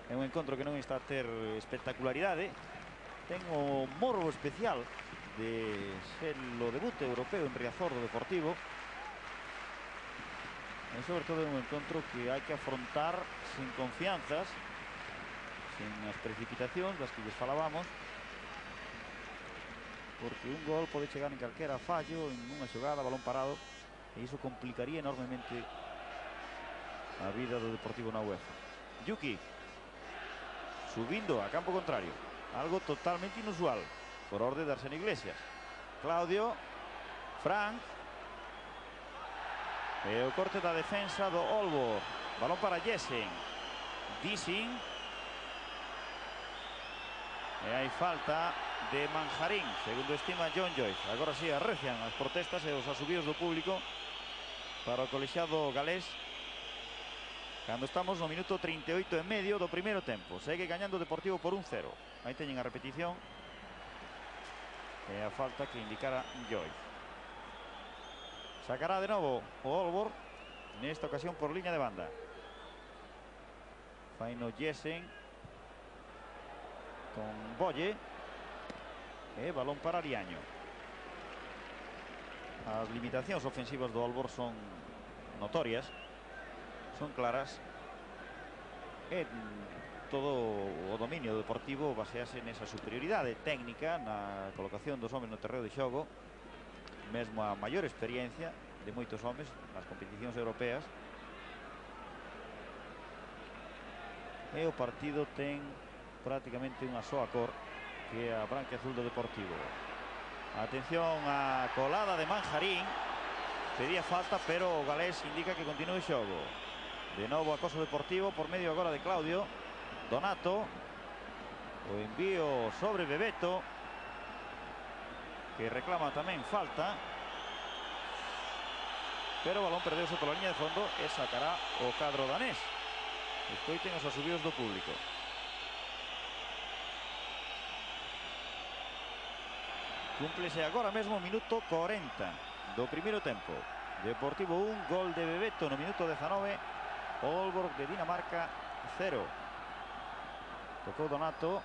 É un encontro que non está a ter espectacularidade. Ten o morbo especial de ser o debut europeo en Riazor do Deportivo. E sobre todo é un encontro que hai que afrontar sin confianzas, sin as precipitacións das que lles falábamos, porque un gol pode chegar en calquera fallo, en unha xogada, balón parado, e iso complicaría enormemente a vida do Deportivo na UEFA. Yuki subindo a campo contrario, algo totalmente inusual por orde de Arsene Iglesias. Claudio, Frank, e o corte da defensa do Aalborg. Balón para Jessen. Dissing. E hai falta de Manjarín, segundo estima John Joyce. Agora sí arrecian as protestas e os asubíos do público para o colexiado galés, cando estamos no minuto 38 e medio do primeiro tempo. Segue gañando o Deportivo por 1-0. Aí teñen a repetición e a falta que indicara Joyce. Sacará de novo o Aalborg, nesta ocasión por liña de banda. Faino Jessen con Bolle. E balón para Liaño. As limitacións ofensivas do Aalborg son notorias, son claras, e todo o dominio deportivo basease nesa superioridade técnica na colocación dos homes no terreo de xogo, mesmo a maior experiencia de moitos homes nas competicións europeas. E o partido ten prácticamente unha soa cor, que é a branca e azul do Deportivo. Atención á colada de Manjarín, pedía falta, pero o galés indica que continúe o xogo. De novo acoso Deportivo por medio agora de Claudio. Donato, o envío sobre Bebeto, que reclama tamén falta, pero o balón perdeuse pola liña de fondo e sacará o cadro danés. Escoiten os asubios do público. Cúmplese agora mesmo o minuto 40 do primeiro tempo. Deportivo 1, gol de Bebeto no minuto 19. Aalborg de Dinamarca 0. Tocou Donato,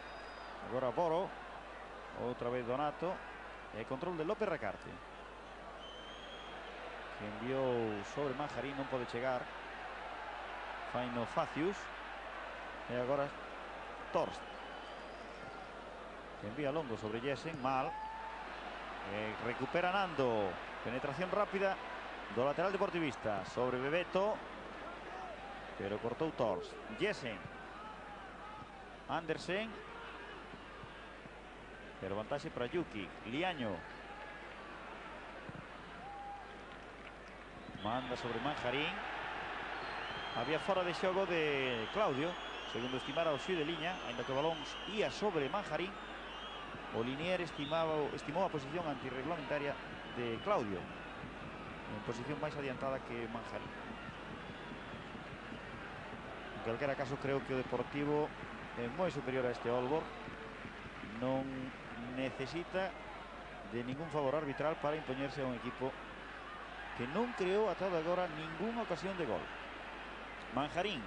agora Boro, outra vez Donato, e control de López Recarte, que enviou sobre Manjarín, non pode chegar. Faino Facius, e agora Torst, que envía longo sobre Jessen, mal. Recupera Nando, penetración rápida do lateral deportivista sobre Bebeto, pero cortou Torst. Jessen, Andersen, pero vantaxe para Yuki. Liaño manda sobre Manjarín. Había fora de xogo de Claudio, segundo estimara o xui de liña, ainda que o balón ia sobre Manjarín. O linier estimou a posición antirreglamentaria de Claudio, en posición máis adiantada que Manjarín. En calquera caso, creo que o Deportivo é moi superior a este Aalborg. Non necesita de ningún favor arbitral para impoñerse a un equipo que non creou ata agora ninguna ocasión de gol. Manjarín,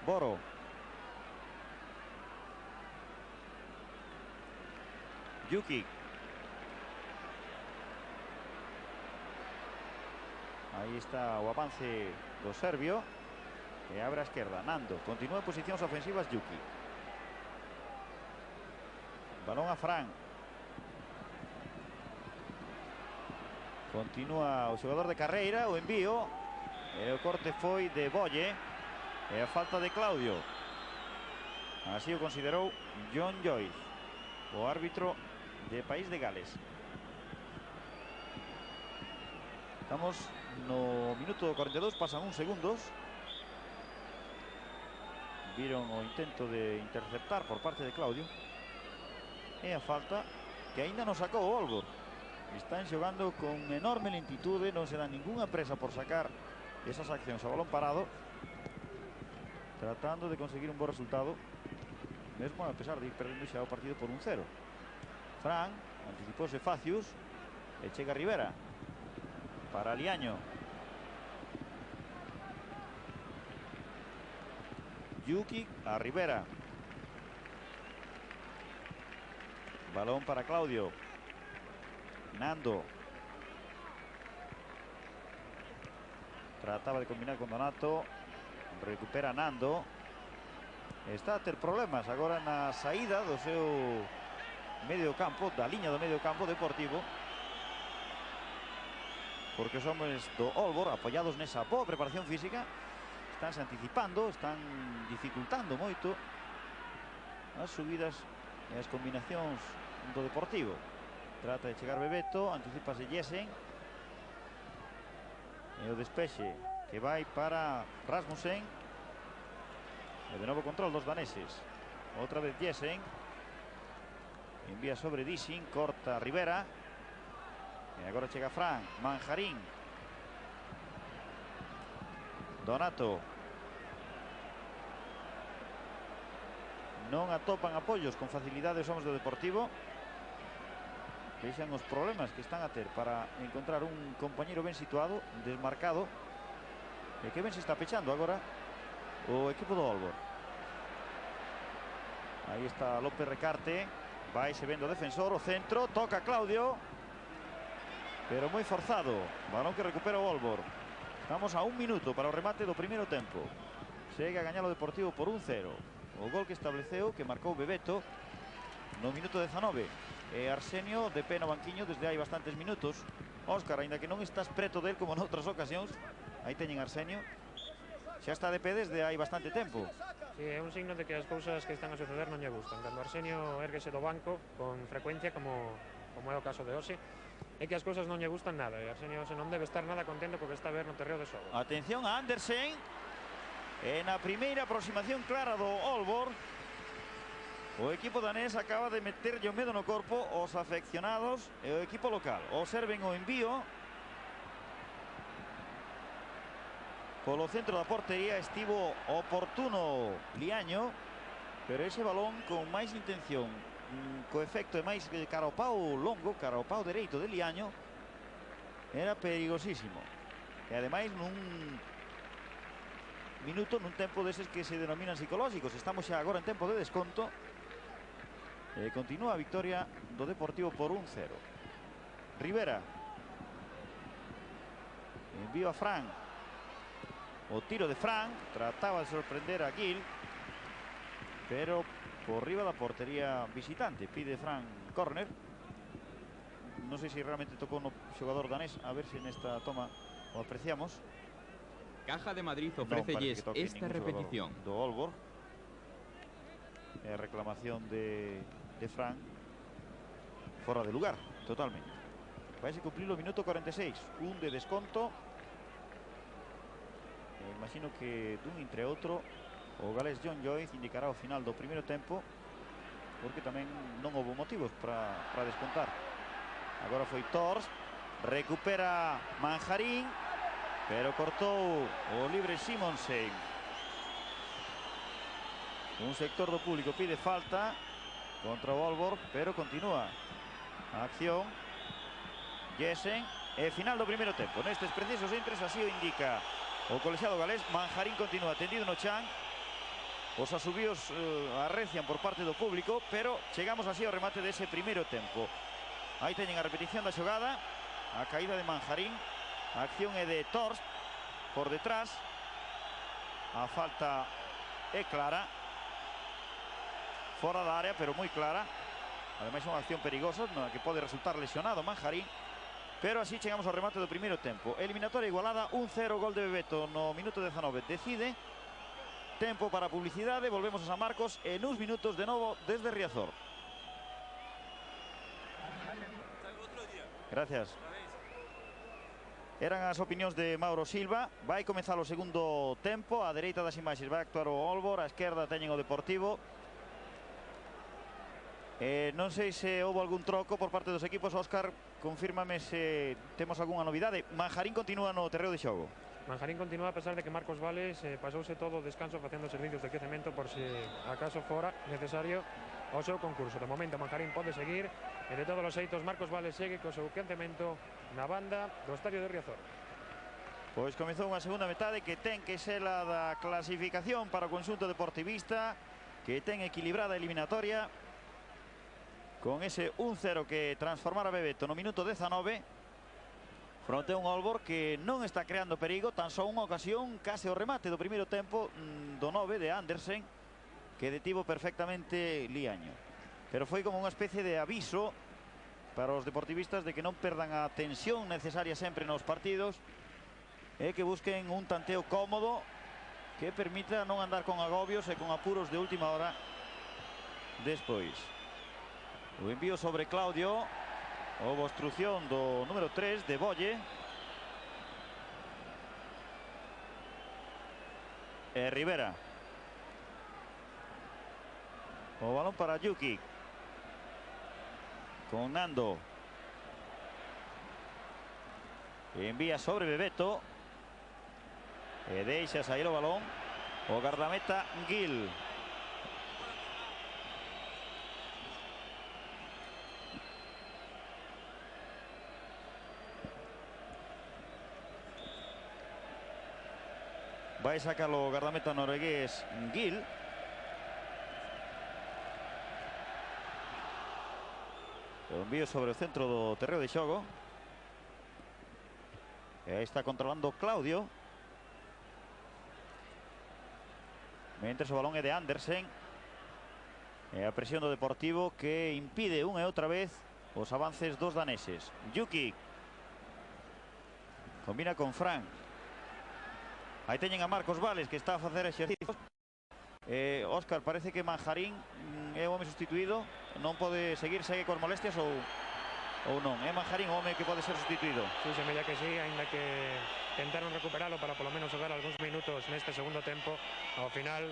Boro, Yuki, aí está o avance do serbio, e abre a esquerda. Nando, continúa en posicións ofensivas Yuki. Balón a Fran. Continúa o xogador de carreira, o envío, e o corte foi de Bolle, e a falta de Claudio. Así o considerou John Joyce, o árbitro de País de Gales. Estamos no minuto 42, pasan uns segundos. Viron o intento de interceptar por parte de Claudio, e a falta que aínda non sacou o Aalborg. Están xogando con enorme lentitude, non se dan ningunha presa por sacar esas accións a balón parado, tratando de conseguir un bo resultado, mesmo a pesar de ir perdendo xa o partido por 1-0. Fran, anticipouse Facius, e chega Rivera para Liaño. Yuki a Rivera. Balón para Claudio. Nando. Trataba de combinar con Donato. Recupera Nando. Está a ter problemas agora na saída do seu medio campo, da liña do medio campo Deportivo, porque os homes do Aalborg, apoiados nesa boa preparación física, están se anticipando, están dificultando moito as subidas e as combinacións do Deportivo. Trata de chegar Bebeto, anticipase Jessen, e o despexe que vai para Rasmussen, e de novo control dos daneses. Outra vez Jessen, envía sobre Dissing, corta Rivera, e agora chega Fran. Manjarín, Donato, non atopan apoios con facilidade os homens do Deportivo. Vexan os problemas que están a ter para encontrar un compañeiro ben situado, desmarcado, e que ben se está pechando agora o equipo do Aalborg. Aí está López Recarte, vai se vendo o defensor, o centro, toca Claudio, pero moi forzado. Balón que recupera o Ólvor. Estamos a 1 minuto para o remate do primeiro tempo. Segue a gañar o Deportivo por 1-0. O gol que estableceu, que marcou Bebeto no minuto 19. E Arsenio de pé no banquiño desde hai bastantes minutos. Óscar, aínda que non estás preto del como noutras ocasións, aí teñen Arsenio. Xa está de pé desde hai bastante tempo. Sí, é un signo de que as cousas que están a suceder non lle gustan. Cando Arsenio erguese do banco con frecuencia, como é o caso de hoxe, é que as cousas non lle gustan nada. E Arsenio se non debe estar nada contento co que está a ver no terreo de xogo. Atención a Andersen. En a primeira aproximación clara do Ólvor, o equipo danés acaba de meterlle o medo no corpo os afeccionados e o equipo local. Observen o envío. Polo centro da portería estivo oportuno Liaño, pero ese balón con máis intención, co efecto de máis cara ao pau longo, cara ao pau dereito de Liaño, era perigosísimo. E ademais nun minuto, nun tempo deses que se denominan psicolóxicos. Estamos xa agora en tempo de desconto. E continúa a victoria do Deportivo por 1-0. Rivera. Envío a Fran. O tiro de Fran, trataba de sorprender a Gil, pero por riba da portería visitante. Pide Fran córner. Non sei se realmente tocou no xogador danés, a ver se nesta toma o apreciamos. Caja de Madrid ofrécelles esta repetición. Do Ólvor. Reclamación de Fran. Fora de lugar, totalmente. Vai se cumplir o minuto 46. Un de desconto. Imagino que dun entre outro o galés John Joyce indicará o final do primeiro tempo, porque tamén non houve motivos para descontar. Agora foi Tors, recupera Manjarín, pero cortou o libre Simonsen. Un sector do público pide falta contra o Ólvor, pero continúa a acción. Jessen, e final do primeiro tempo. Nestes precisos entres así o indica o colexiado galés. Manjarín continúa tendido no chan. Os asubíos arrecian por parte do público, pero chegamos así ao remate dese primeiro tempo. Aí teñen a repetición da xogada, a caída de Manjarín. A acción é de Torst por detrás. A falta é clara, fora da área, pero moi clara. Ademais é unha acción perigosa na que pode resultar lesionado Manjarín. Pero así chegamos ao remate do primeiro tempo. Eliminatoria igualada, 1-0, gol de Bebeto no minuto 19. Decide. Tempo para publicidade, volvemos a San Marcos en uns minutos de novo desde Riazor. Gracias. Eran as opinións de Mauro Silva. Vai comezar o segundo tempo. A dereita das imaxes vai actuar o Ólvor, a esquerda teñen o Deportivo. Non sei se houve algún troco por parte dos equipos. Óscar, confírmame se temos algunha novidade. Manjarín continúa no terreo de xogo. Manjarín continúa a pesar de que Marcos Vales pasouse todo o descanso facendo servicios de quecemento por se acaso fora necesario ao seu concurso. De momento Manjarín pode seguir e de todos os xeitos Marcos Vales segue co seu quecemento na banda do estadio de Riazor. Pois comezou unha segunda metade que ten que ser a da clasificación para o conxunto deportivista, que ten equilibrada a eliminatoria con ese 1-0 que transformara Bebeto no minuto 19 fronte a un Ólvor que non está creando perigo. Tan só unha ocasión case o remate do primeiro tempo do 9 de Andersen, que detivo perfectamente Liaño, pero foi como unha especie de aviso para os deportivistas de que non perdan a tensión necesaria sempre nos partidos e que busquen un tanteo cómodo que permita non andar con agobios e con apuros de última hora despois. O envío sobre Claudio, houve obstrucción do número 3 de Bolle. E Rivera. O balón para Yuki. Con Nando. Envía sobre Bebeto. E deixa sair o balón o gardameta Gil. Vai sacarlo o gardameta noruegués Gil. O envío sobre o centro do terreo de xogo. Está controlando Claudio. Mentres o balón é de Andersen. E a presión do Deportivo que impide unha e outra vez os avances dos daneses. Jukic combina con Fran. Aí teñen a Marcos Vales, que está a facer exercicios. Óscar, parece que Manjarín é o home sustituído. Non pode seguir, segue con molestias ou non? É Manjarín o home que pode ser sustituído? Sí, semella que sí, ainda que tentaron recuperalo para polo menos xogar algúns minutos neste segundo tempo. Ao final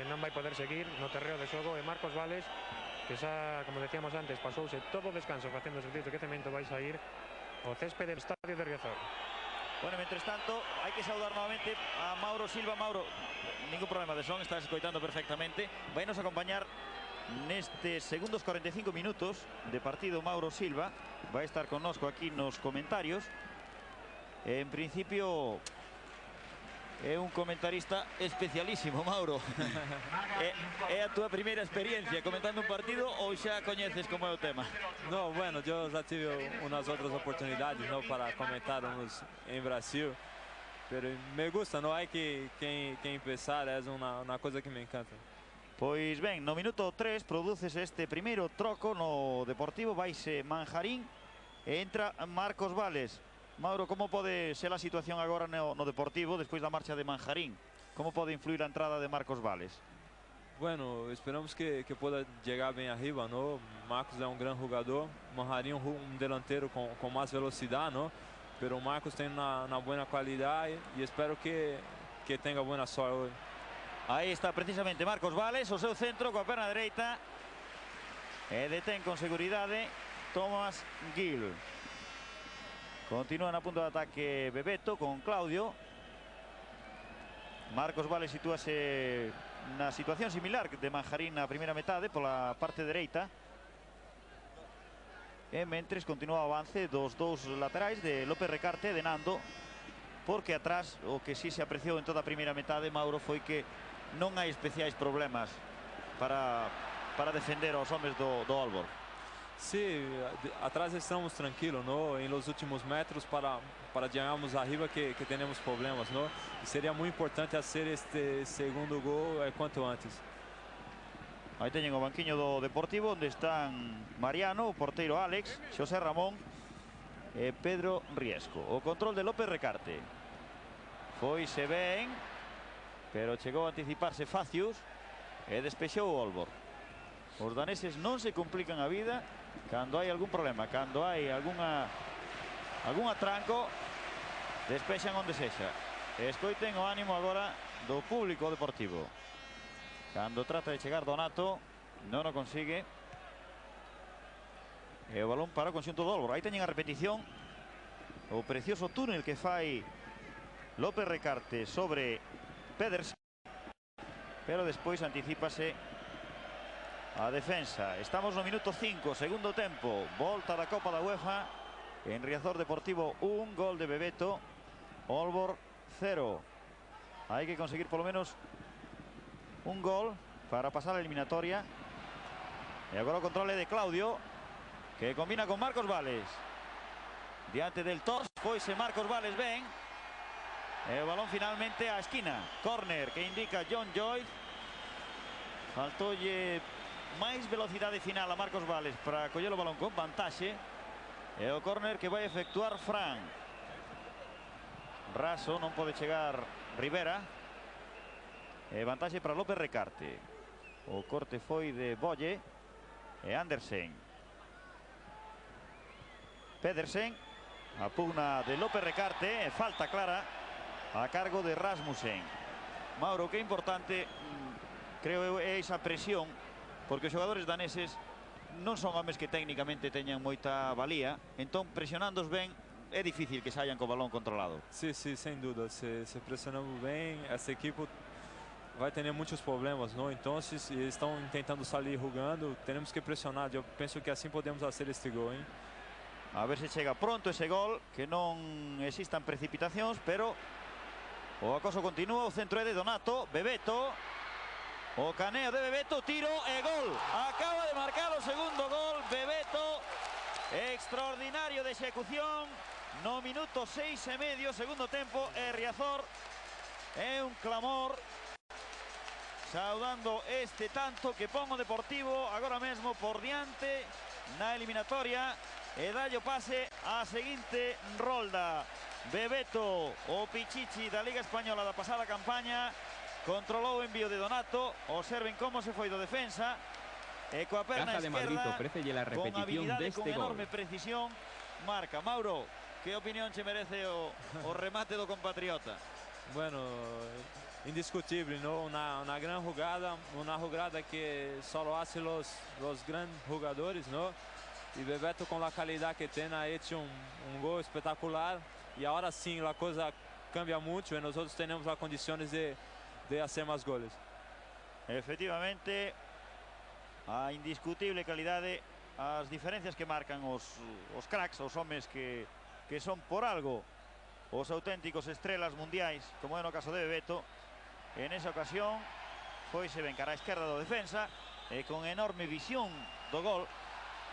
non vai poder seguir no terreo de xogo, e Marcos Vales, que xa, como decíamos antes, pasouse todo o descanso facendo exercicio de quecemento, vai sair ao céspede do estadio de Riazor. Bueno, mentres tanto, hai que saudar novamente a Mauro Silva. Mauro, ningún problema de son, estás escoitando perfectamente. Vai nos acompañar nestes segundos 45 minutos de partido Mauro Silva. Vai estar connosco aquí nos comentarios. En principio é un comentarista especialísimo, Mauro. É a túa primeira experiencia comentando un partido ou xa coñeces como é o tema? No, bueno, yo ya tive unas otras oportunidades, ¿no?, para comentar unos en Brasil, pero me gusta, ¿no? Hay que empezar, es una cosa que me encanta. Pois ben, no minuto 3 produces este primeiro troco no Deportivo, vaise Manjarín e entra Marcos Vales. Mauro, como pode ser a situación agora no Deportivo despois da marcha de Manjarín? Como pode influir a entrada de Marcos Vales? Bueno, esperamos que pueda llegar bem arriba, ¿no? Marcos é um grande jogador, Manjarín um delantero com mais velocidade, ¿no? Pero Marcos tem uma boa qualidade e espero que tenha boa sorte hoje. Aí está precisamente Marcos Vales, o seu centro coa perna dereita, e detén con seguridade Thomas Gill. Continúa na punta de ataque Bebeto con Claudio. Marcos Vales sitúase na situación similar de Manjarín na primeira metade pola parte dereita. E mentres continúa o avance dos dous laterais de López Recarte e de Nando, porque atrás o que sí se apreciou en toda a primeira metade, Mauro, foi que non hai especiais problemas para defender aos homes do Aalborg. Sí, atrás estamos tranquilos, ¿no? En los últimos metros para llegarmos arriba que tenemos problemas, ¿no? Y sería muy importante hacer este segundo gol cuanto antes. Aí teñen o banquiño do Deportivo, onde están Mariano, o porteiro Alex, Xosé Ramón e Pedro Riesco. O control de López Recarte. Foise ben, pero chegou a anticiparse Facius e despexou o Aalborg. Os daneses non se complican a vida cando hai algún problema, cando hai algún atranco, despexan onde sexa. Escoiten o ánimo agora do público deportivo. Cando trata de chegar Donato, non o consigue. E o balón para o conxunto do Aalborg. Aí teñen a repetición, o precioso túnel que fai López Recarte sobre Pedersen, pero despois anticípase a defensa. Estamos no minuto 5, segundo tempo, volta da Copa da UEFA en Riazor Deportivo 1, gol de Bebeto, Aalborg 0. Hai que conseguir polo menos un gol para pasar a eliminatoria. E agora o controle de Claudio, que combina con Marcos Vales. Diante del Tors, foise Marcos Vales ben. E o balón finalmente á esquina. Córner que indica John Joy. Faltoulle máis velocidade final a Marcos Vales para coller o balón con vantaxe. E o córner que vai efectuar Fran. Raso, non pode chegar Rivera. E vantaxe para López Recarte. O corte foi de Bolle e Andersen. Pedersen, a pugna de López Recarte, e falta clara a cargo de Rasmussen. Mauro, que importante, creo, é esa presión, porque os xogadores daneses non son homes que técnicamente teñan moita valía, entón presionándos ben é difícil que saian co balón controlado. Sí, sí, sem dúvida, se presionamos bem, essa equipe vai ter muitos problemas, não? Então, estão tentando sair jogando, temos que pressionar. Eu penso que assim podemos fazer este gol, hein? A ver se chega pronto ese gol, que non existan precipitacións, pero o acoso continúa, o centro é de Donato, Bebeto, o caneo de Bebeto, tiro e gol. Acaba de marcar o segundo gol, Bebeto, extraordinario de execución, no minuto 6,5, segundo tempo, e Riazor é un clamor saudando este tanto que pon o Deportivo agora mesmo por diante na eliminatoria e dalle o pase á seguinte rolda. Bebeto, o Pichichi da Liga Española da pasada campaña, controlou o envío de Donato. Observen como se foi do defensa e coa perna Caja de Madrid esquerda, ofrécelle la con repetición habilidade, de con este gol. enorme precisión, marca. Mauro, que opinión che merece o remate do compatriota? Bueno, indiscutible, ¿no? Una gran jugada, una jugada que solo hace los grandes jugadores, ¿no? Y Bebeto, con la calidad que tiene, ha hecho un gol espectacular. Y ahora sí la cosa cambia mucho y nosotros tenemos las condiciones de hacer más goles. Efectivamente, a indiscutible calidade, as diferencias que marcan os cracks, os homes que son por algo os auténticos estrelas mundiais, como é no caso de Bebeto. En esa ocasión foise ben cara a esquerda do defensa e con enorme visión do gol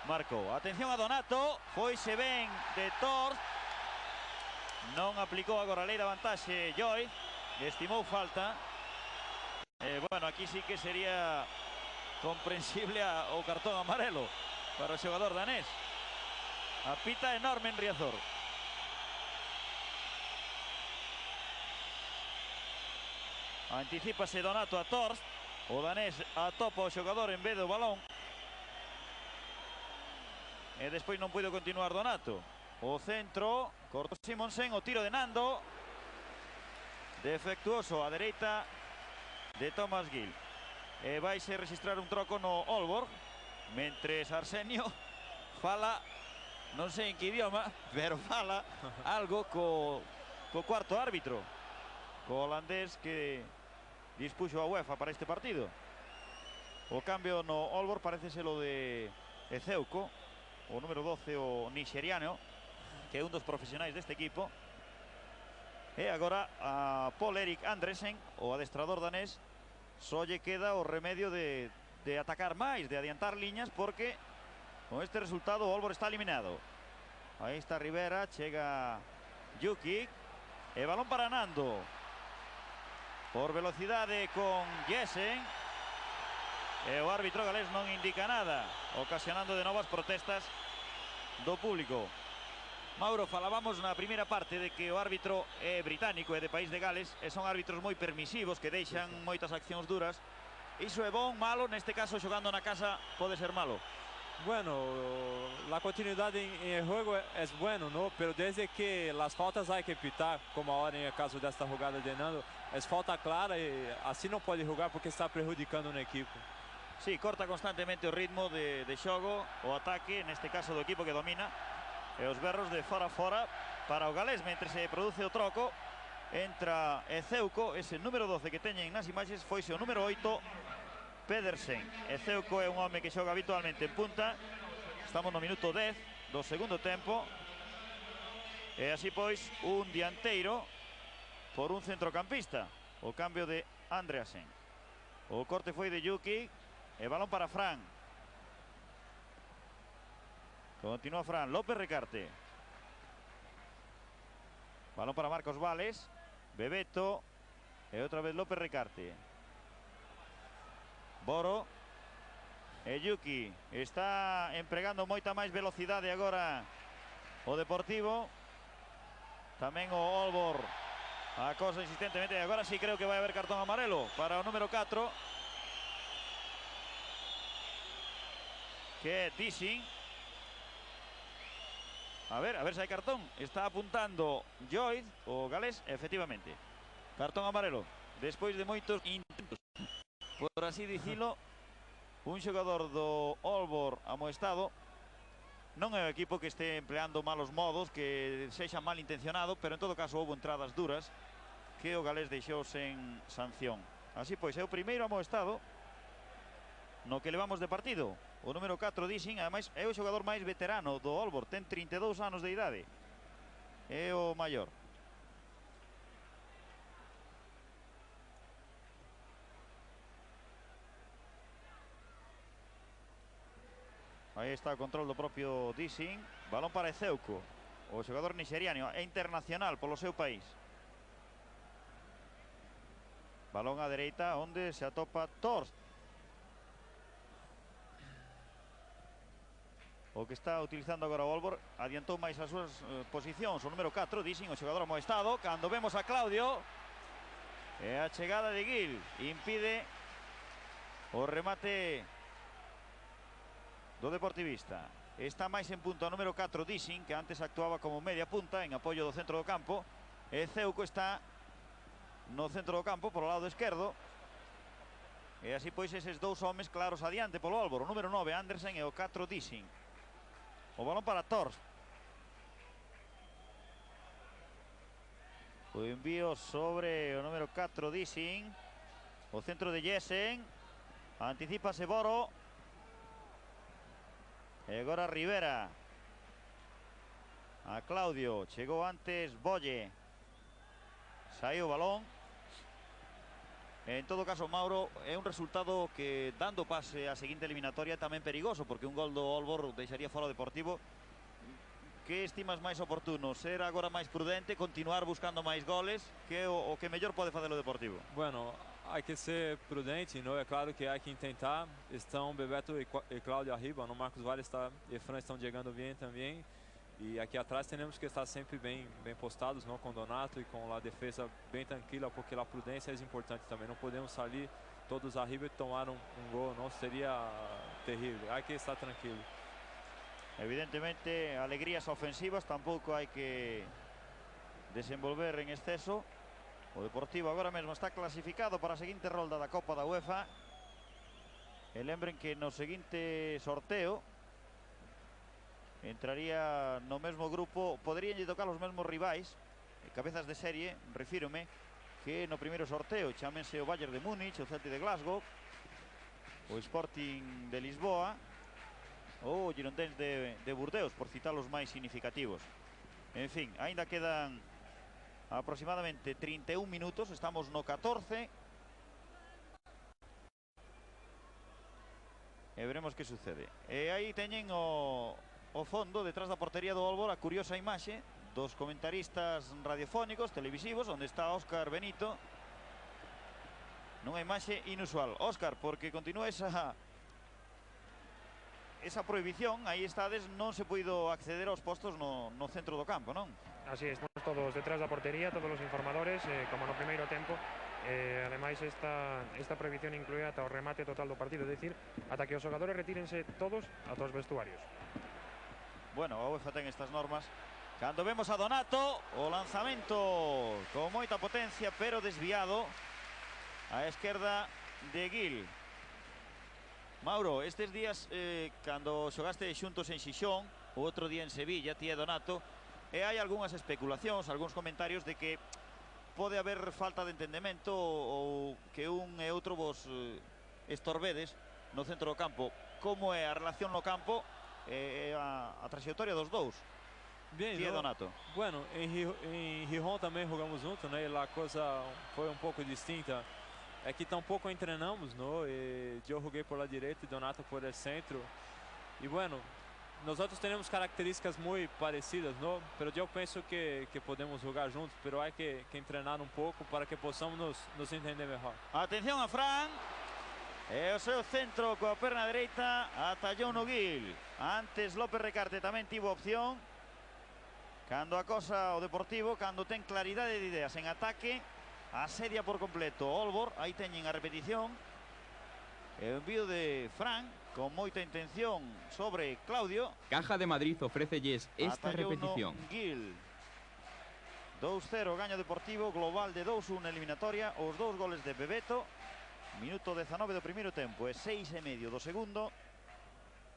marcou. Atención a Donato, foise ben de Torst, non aplicou agora a lei da vantaxe Joy, estimou falta. Bueno, aquí sí que sería comprensible o cartón amarelo para o xogador danés. A pita enorme en Riazor. Anticípase Donato a Torst, o danés atopa o xogador en vez do balón e despois non puido continuar Donato. O centro, corto Simonsen, o tiro de Nando, defectuoso a dereita de Thomas Gil. E vaise registrar un troco no Aalborg, mentres Arsenio fala, non sei en que idioma, pero fala algo co cuarto árbitro, co holandés que dispuxo a UEFA para este partido. O cambio no Aalborg parece ser o de Ezeuco, o número 12, o nixeriano, que é un dos profesionais deste equipo. E agora a Paul-Erik Andresen, o adestrador danés, só lle queda o remedio de atacar máis, de adiantar liñas, porque con este resultado o Aalborg está eliminado. Aí está Rivera, chega Jukic, e balón para Nando. Por velocidade con Jessen. E o árbitro galés non indica nada, ocasionando de novas protestas do público. Mauro, falábamos na primeira parte de que o árbitro é británico, é de país de Gales, e son árbitros moi permisivos que deixan moitas accións duras. Iso é bon, malo? Neste caso, xogando na casa, pode ser malo. Bueno, la continuidad en el juego es bueno, ¿no? Pero desde que las faltas hay que pitar, como ahora en el caso de esta jugada de Nando, es falta clara y así no puede jugar porque está perjudicando un equipo. Sí, corta constantemente o ritmo de xogo, o ataque, neste caso do equipo que domina, e os berros de fora a fora para o galés, mentre se produce o troco, entra Ezeuco, ese número 12 que teñen nas imaxes, foise o número 8, Pedersen. Ezeuco é un home que xoga habitualmente en punta. Estamos no minuto 10 do segundo tempo. E así pois un dianteiro por un centrocampista. O cambio de Andreasen. O corte foi de Jukic. E balón para Fran. Continúa Fran. López Recarte. Balón para Marcos Vales. Bebeto. E outra vez López Recarte. Boro e Yuki está empregando moita máis velocidade agora o Deportivo, tamén o Aalborg acosa insistentemente, e agora sí creo que vai haber cartón amarelo para o número 4, que é Dissing. A ver se hai cartón. Está apuntando Joyd, o galés, efectivamente, cartón amarelo despois de moitos intentos, por así dicilo. Un xogador do Aalborg amoestado. Non é o equipo que este empleando malos modos, que sexa mal intencionado, pero en todo caso houve entradas duras que o galés deixou sen sanción. Así pois, é o primeiro amoestado no que levamos de partido. O número 4, Dissing, ademais é o xogador máis veterano do Aalborg, ten 32 anos de idade, é o maior. Aí está o control do propio Dissing. Balón para Ezeuco. o xogador nixeriano, é internacional polo seu país. Balón á dereita onde se atopa Torst. O que está utilizando agora o Aalborg adiantou máis as súas posicións. O número 4, Dixin, o xogador amoestado. Cando vemos a Claudio, e a chegada de Gil impide o remate do Deportivista. Está máis en punto o número 4, Dixin, que antes actuaba como media punta en apoio do centro do campo. E Ceuco está no centro do campo, polo lado esquerdo. E así pois eses dous homes claros adiante polo Aalborg. O número 9, Andersen, e o 4, Dixin. O balón para Torst. O envío sobre o número 4, Dixin. O centro de Jessen. Anticípase Boro. E agora Rivera. A Claudio. Chegou antes Bolle. Saiu o balón. En todo caso, Mauro, é un resultado que, dando pase á seguinte eliminatoria, é tamén perigoso, porque un gol do Aalborg deixaría fora o Deportivo. Que estimas máis oportuno? Ser agora máis prudente, continuar buscando máis goles, que o que mellor pode facer o Deportivo? Bueno, hay que ser prudente, ¿no? É claro que hay que intentar. Estão Bebeto e Cláudio arriba, ¿no? Marcos Vale e Fran estão chegando bem também. E aqui atrás temos que estar sempre bem postados, não, com Donato e com a defesa bem tranquila, porque a prudência é importante também. Não podemos sair todos arriba e tomar um gol, não seria terrível. Há que estar tranquilo. Evidentemente, alegrías ofensivas tampouco hai que desenvolver en exceso. O Deportivo agora mesmo está clasificado para a seguinte rolda da Copa da UEFA. E lembren que no seguinte sorteo entraría no mesmo grupo, poderían tocar os mesmos rivais, cabezas de serie, refírome, que no primeiro sorteo, chámense o Bayern de Múnich, o Celtic de Glasgow, o Sporting de Lisboa, ou o Girondins de Burdeos, por citar os máis significativos. En fin, ainda quedan aproximadamente 31 minutos, estamos no 14, e veremos que sucede. E aí teñen o fondo, detrás da portería do Aalborg, a curiosa imaxe dos comentaristas radiofónicos, televisivos, onde está Óscar Benito, nunha imaxe inusual. Óscar, porque continúa esa prohibición, aí estades, non se puido acceder aos postos no centro do campo, non? Así, estamos todos detrás da portería, todos os informadores, como no primeiro tempo. Ademais, esta prohibición inclúe ata o remate total do partido, é dicir, ata que os xogadores retírense todos ata os vestuarios. Bueno, a UEFA ten estas normas. Cando vemos a Donato, o lanzamento con moita potencia, pero desviado á esquerda de Gil. Mauro, estes días, cando xogaste xuntos en Xixón, o outro día en Sevilla, ti e Donato, e hai algunhas especulacións, algúns comentarios de que pode haber falta de entendemento ou que un e outro vos estorbedes no centro do campo. Como é a relación no campo e a traxectoria dos dous? Bien, Ti e Donato. Bueno, em Gijón também jogamos junto, né? E lá a coisa foi um pouco distinta. É que tampouco entrenamos, não? E eu joguei por lá direito e Donato por el centro. E bueno, nós temos características muito parecidas, não? Pero eu penso que podemos jogar juntos, pero há que treinar um pouco para que possamos nos entender melhor. Atención a Fran. E o seu centro coa perna dereita atallou no Gil. Antes López Recarte tamén tivo opción. Cando acosa o Deportivo, cando ten claridade de ideas en ataque, asedia por completo o Aalborg. Aí teñen a repetición. E o envío de Fran con moita intención sobre Claudio. Caja de Madrid ofrécelles esta repetición. Gil. 2-0 gaño Deportivo, global de 2-1 eliminatoria. Os dous goles de Bebeto. Minuto 19 do primeiro tempo e 6,5 do segundo.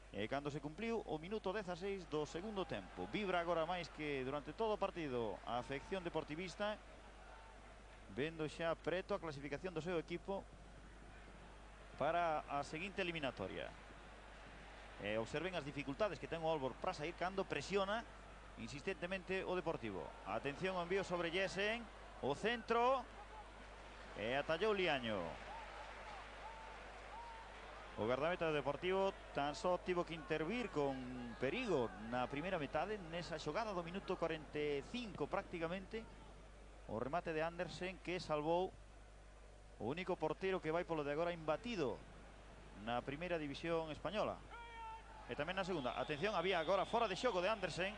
E cando se cumpliu o minuto 16 do segundo tempo. Vibra agora máis que durante todo o partido a afección deportivista, vendo xa preto a clasificación do seu equipo para a seguinte eliminatoria. E observen as dificultades que ten o Aalborg para sair cando presiona insistentemente o Deportivo. Atención ao envío sobre Jessen, o centro, e atallou Liaño. O guardameta do Deportivo tan só tivo que intervir con perigo na primeira metade, nesa xogada do minuto 45 prácticamente. O remate de Andersen que salvou o único portero que vai polo de agora imbatido na primeira división española. E tamén na segunda. Atención, había agora fora de xogo de Andersen,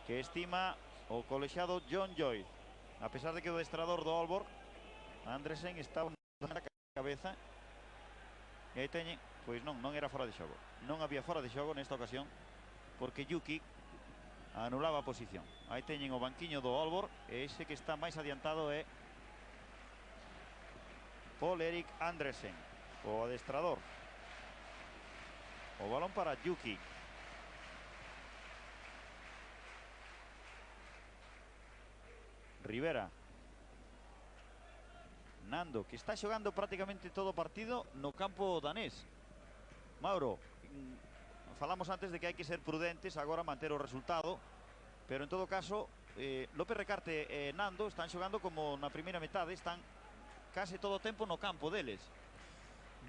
que estima o colexiado John Joy. A pesar de que o adestrador do Aalborg, Andersen, estaba na cabeza. E aí teñen, pois non era fora de xogo. Non había fora de xogo nesta ocasión, porque Yuki anulaba a posición. Aí teñen o banquiño do Aalborg, e ese que está máis adiantado é Paul Erik Andersen, o adestrador. O balón para Yuki. Rivera. Nando, que está xogando prácticamente todo o partido no campo danés. Mauro, falamos antes de que hai que ser prudentes agora, manter o resultado, pero en todo caso López Recarte e Nando están xogando como na primeira metade, están case todo o tempo no campo deles.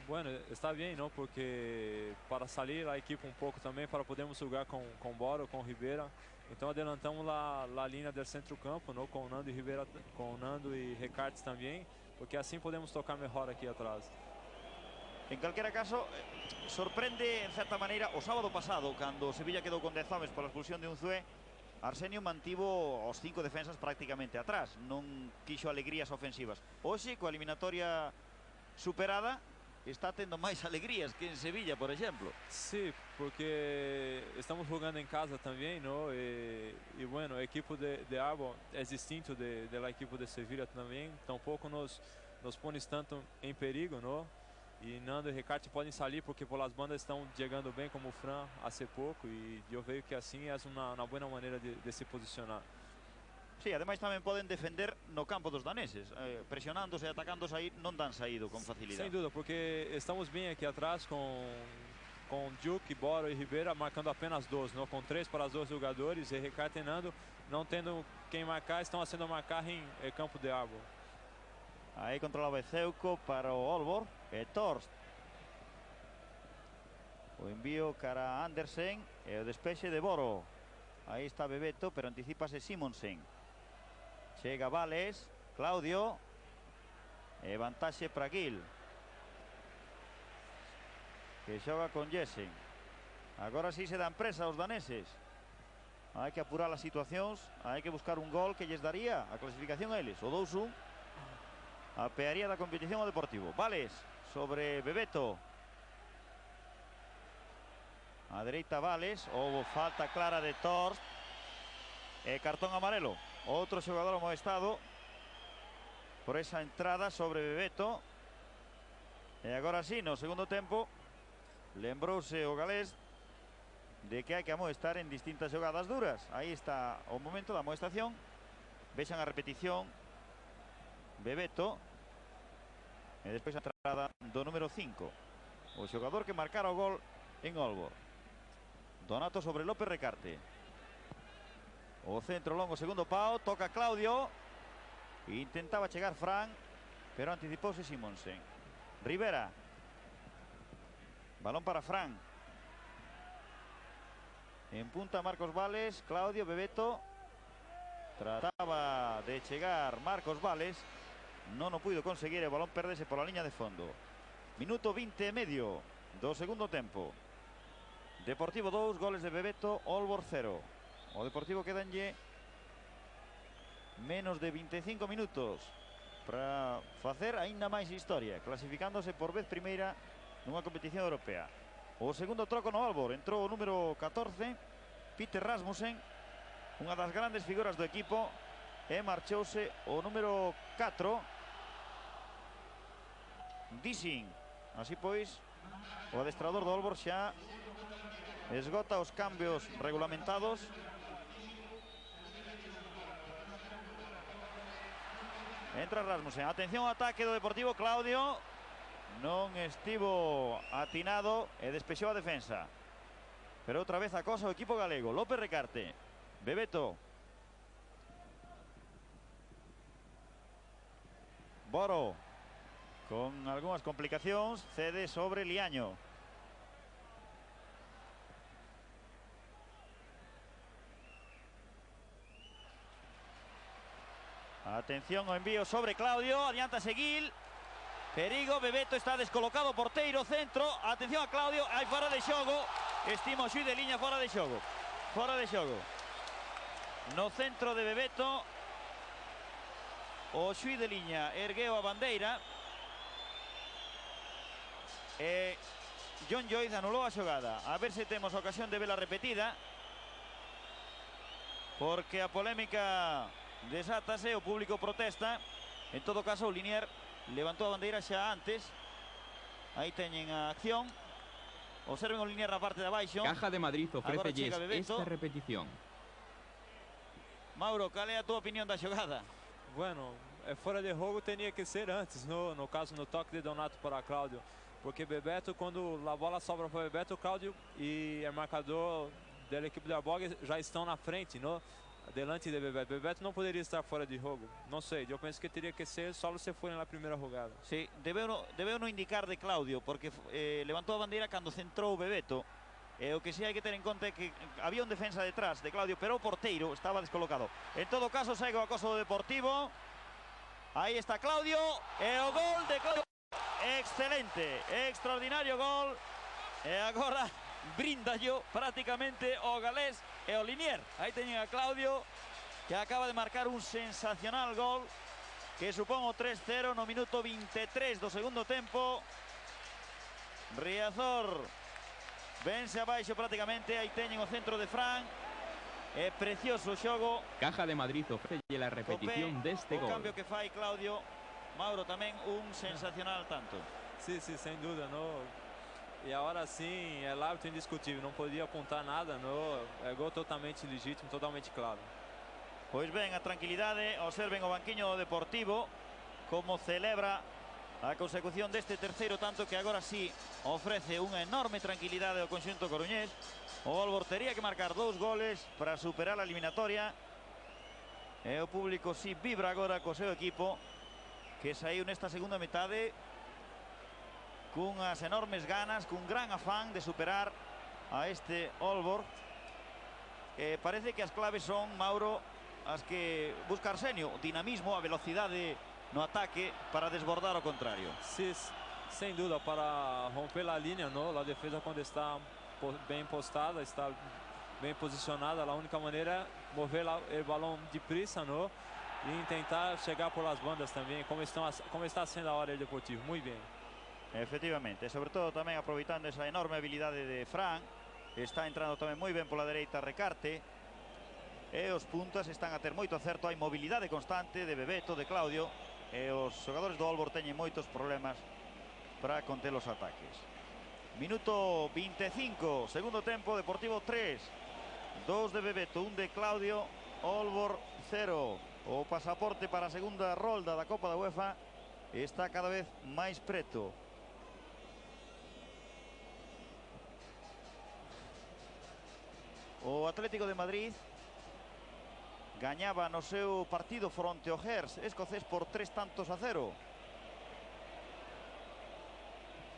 Bueno, está bien, ¿no? Porque para salir a equipe un poco también, para podermos jugar con Boro, con Rivera. Então adelantamos la línea del centro-campo, ¿no? Com Nando e Rivera, com Nando e Recartes também, porque assim podemos tocar melhor aqui atrás. En calquera caso, sorprende en certa maneira o sábado pasado, cando Sevilla quedou con 10 homes pola expulsión de Unzué, Arsenio mantivo os 5 defensas prácticamente atrás, non quixo alegrías ofensivas. Hoxe, coa eliminatoria superada, está tendo máis alegrías que en Sevilla, por exemplo. Sí, porque estamos jugando en casa también, ¿no? Y bueno, el equipo de Aalborg es distinto de la equipo de Sevilla también. Tampoco nos pones tanto en perigo, ¿no? Y Nando y Recarte podem salir porque por las bandas estão chegando bem, como o Fran hace pouco, e eu vejo que assim é uma boa maneira de se posicionar. Sí, ademais tamén poden defender no campo dos daneses, presionándose e atacándose aí, non dan saído con facilidade. Sem dúvida, porque estamos bem aqui atrás com Duque, Boro e Rivera marcando apenas 2, não? Com 3 para os 2 jogadores, e Recarte e Nando não tendo quem marcar, estão sendo marcar em campo de Aalborg. Aí controlaba Ceuco para o Aalborg, e Torst. O envío cara a Andersen e o despexe de Boro. Aí está Bebeto, pero anticipase Simonsen. Chega Vales, Claudio, e vantaxe para Gil, que xoga con Jessen. Agora sí se dan presa os daneses. Hai que apurar as situacións, hai que buscar un gol que lles daría a clasificación a eles. O 2-1 apearía da competición ao Deportivo. Vales sobre Bebeto. A dereita Vales, houve falta clara de Torst e cartón amarelo. Outro xogador amoestado por esa entrada sobre Bebeto. E agora sí, no segundo tempo lembrouse o galés de que hai que amoestar en distintas xogadas duras. Aí está o momento da amoestación. Vexan a repetición. Bebeto. E despois a entrada do número 5. O xogador que marcara o gol en Aalborg. Donato sobre López Recarte. O centro longo, segundo pau, toca Claudio. Intentaba chegar Fran, pero anticipouse Simonsen. Rivera. Balón para Fran. En punta Marcos Vales, Claudio, Bebeto. Trataba de chegar Marcos Vales. Non o puido conseguir, o balón perdese pola liña de fondo. Minuto 20 e medio do segundo tempo. Deportivo 2, goles de Bebeto, Aalborg 0. O Deportivo quedanlle menos de 25 minutos para facer aínda máis historia, clasificándose por vez primeira nunha competición europea. O segundo troco no Aalborg, entrou o número 14, Peter Rasmussen, unha das grandes figuras do equipo, e marchouse o número 4, Dissing. Así pois, o adestrador do Aalborg xa esgota os cambios regulamentados. Entra Rasmussen. Atención ao ataque do Deportivo. Claudio non estivo atinado e despexou a defensa. Pero outra vez acosa o equipo galego. López Recarte. Bebeto. Boro. con algunhas complicacións, cede sobre Liaño. Atención ao envío sobre Claudio, adianta Seguil. Perigo, Bebeto está descolocado, porteiro, centro. Atención a Claudio, hai fora de xogo. Estima o xuiz de liña fora de xogo. Fora de xogo. No centro de Bebeto. O xuiz de liña ergueu a bandeira. E John Joyce anulou a xogada. A ver se temos ocasión de vela repetida. Porque a polémica desátase, o público protesta. En todo caso, o Linier levantou a bandeira xa antes. Aí teñen a acción. Observen o Linier na parte de abaixo. Caja de Madrid ofrece esta repetición. Mauro, cal é a tua opinión da xogada? Bueno, fora de jogo teria que ser antes, no caso, no toque de Donato para Cláudio. Porque Bebeto, quando a bola sobra para Bebeto, Cláudio e o marcador da equipe da Boga já estão na frente, no? Delante de Bebeto. Bebeto não poderia estar fora de jogo. Não sei, eu penso que teria que ser só se for na primeira jogada. Sí, debeu no indicar de Claudio, porque levantou a bandeira cando centrou Bebeto. O que sí hai que ter en conta é que había un defensa detrás de Claudio, pero o porteiro estaba descolocado. En todo caso, segue o acoso do Deportivo. Aí está Claudio, e o gol de Claudio. Excelente, extraordinario gol. E agora bríndallo prácticamente o galés e o Linier. Aí teñen a Claudio, que acaba de marcar un sensacional gol que supón o 3-0 no minuto 23 do segundo tempo. Riazor vence abaixo prácticamente. Aí teñen o centro de Fran. É precioso o xogo. Caja de Madrid ofrece a repetición deste gol. O cambio que fai Claudio. Mauro, tamén un sensacional tanto. Sí, sem dúvida, no. E agora sim, é árbitro indiscutível, não podia apontar nada, no. É gol totalmente legítimo, totalmente claro. Pois ben, a tranquilidade, observen o banquiño do Deportivo como celebra a consecución deste terceiro tanto, que agora sí ofrece unha enorme tranquilidade ao conxunto coruñés. O Ólbor tería que marcar 2 goles para superar a eliminatoria, e o público sí vibra agora co seu equipo, que saiu nesta segunda metade cunhas enormes ganas, cun gran afán de superar a este Ólbor. Parece que as claves son, Mauro, as que busca Arsenio: o dinamismo, a velocidade no ataque para desbordar o contrario. Sí, sem dúvida, para romper a linha, no? A defesa, quando está bem postada, está bem posicionada, a única maneira é mover o balão deprisa, no? E tentar chegar por las bandas também, como está sendo a hora do Deportivo. Muito bem. Efectivamente, sobre todo tamén aproveitando esa enorme habilidade de Fran. Está entrando tamén moi ben pola dereita Recarte. E os puntas están a ter moito acerto. Hai mobilidade constante de Bebeto, de Claudio. E os xogadores do Ólbor teñen moitos problemas para conter os ataques. Minuto 25, segundo tempo, Deportivo 3. 2 de Bebeto, 1 de Claudio. Ólbor 0. O pasaporte para a segunda rolda da Copa da UEFA está cada vez máis preto. O Atlético de Madrid gañaba no seu partido fronte ao Hearts escocés por 3-0.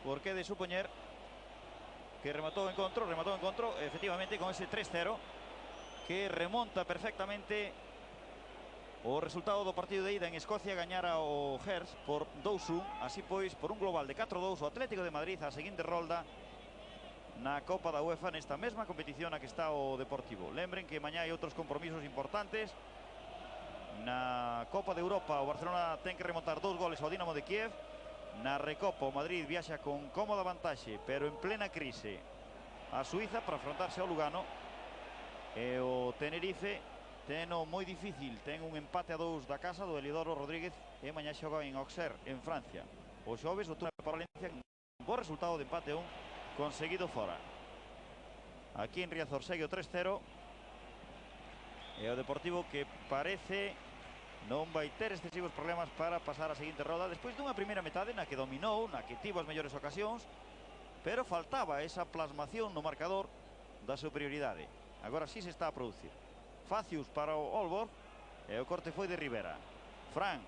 Porque de supoñer que rematou o encontro, efectivamente, con ese 3-0 que remonta perfectamente o resultado do partido de ida en Escocia. Gañara o Hearts por 2-1, así pois, por un global de 4-2, o Atlético de Madrid a seguinte rolda na Copa da UEFA, nesta mesma competición na que está o Deportivo. Lembren que mañá hai outros compromisos importantes. Na Copa de Europa o Barcelona ten que remontar 2 goles ao Dinamo de Kiev. Na Recopa o Madrid viaxa con cómoda vantaxe, pero en plena crise, a Suiza para afrontarse ao Lugano. E o Tenerife teno moi difícil, ten un empate a 2 da casa do Eliodoro Rodríguez, e mañá xoga en Auxerre, en Francia. O xoves o turno para Valencia, un bo resultado de empate 1 conseguido fora. Aquí en Riazor segue o 3-0. E o Deportivo, que parece non vai ter excesivos problemas para pasar a seguinte roda, despois dunha primeira metade na que dominou, na que tivo as mellores ocasións, pero faltaba esa plasmación no marcador da superioridade. Agora sí se está a producir. Facius para o Ólbor, e o corte foi de Rivera. Fran.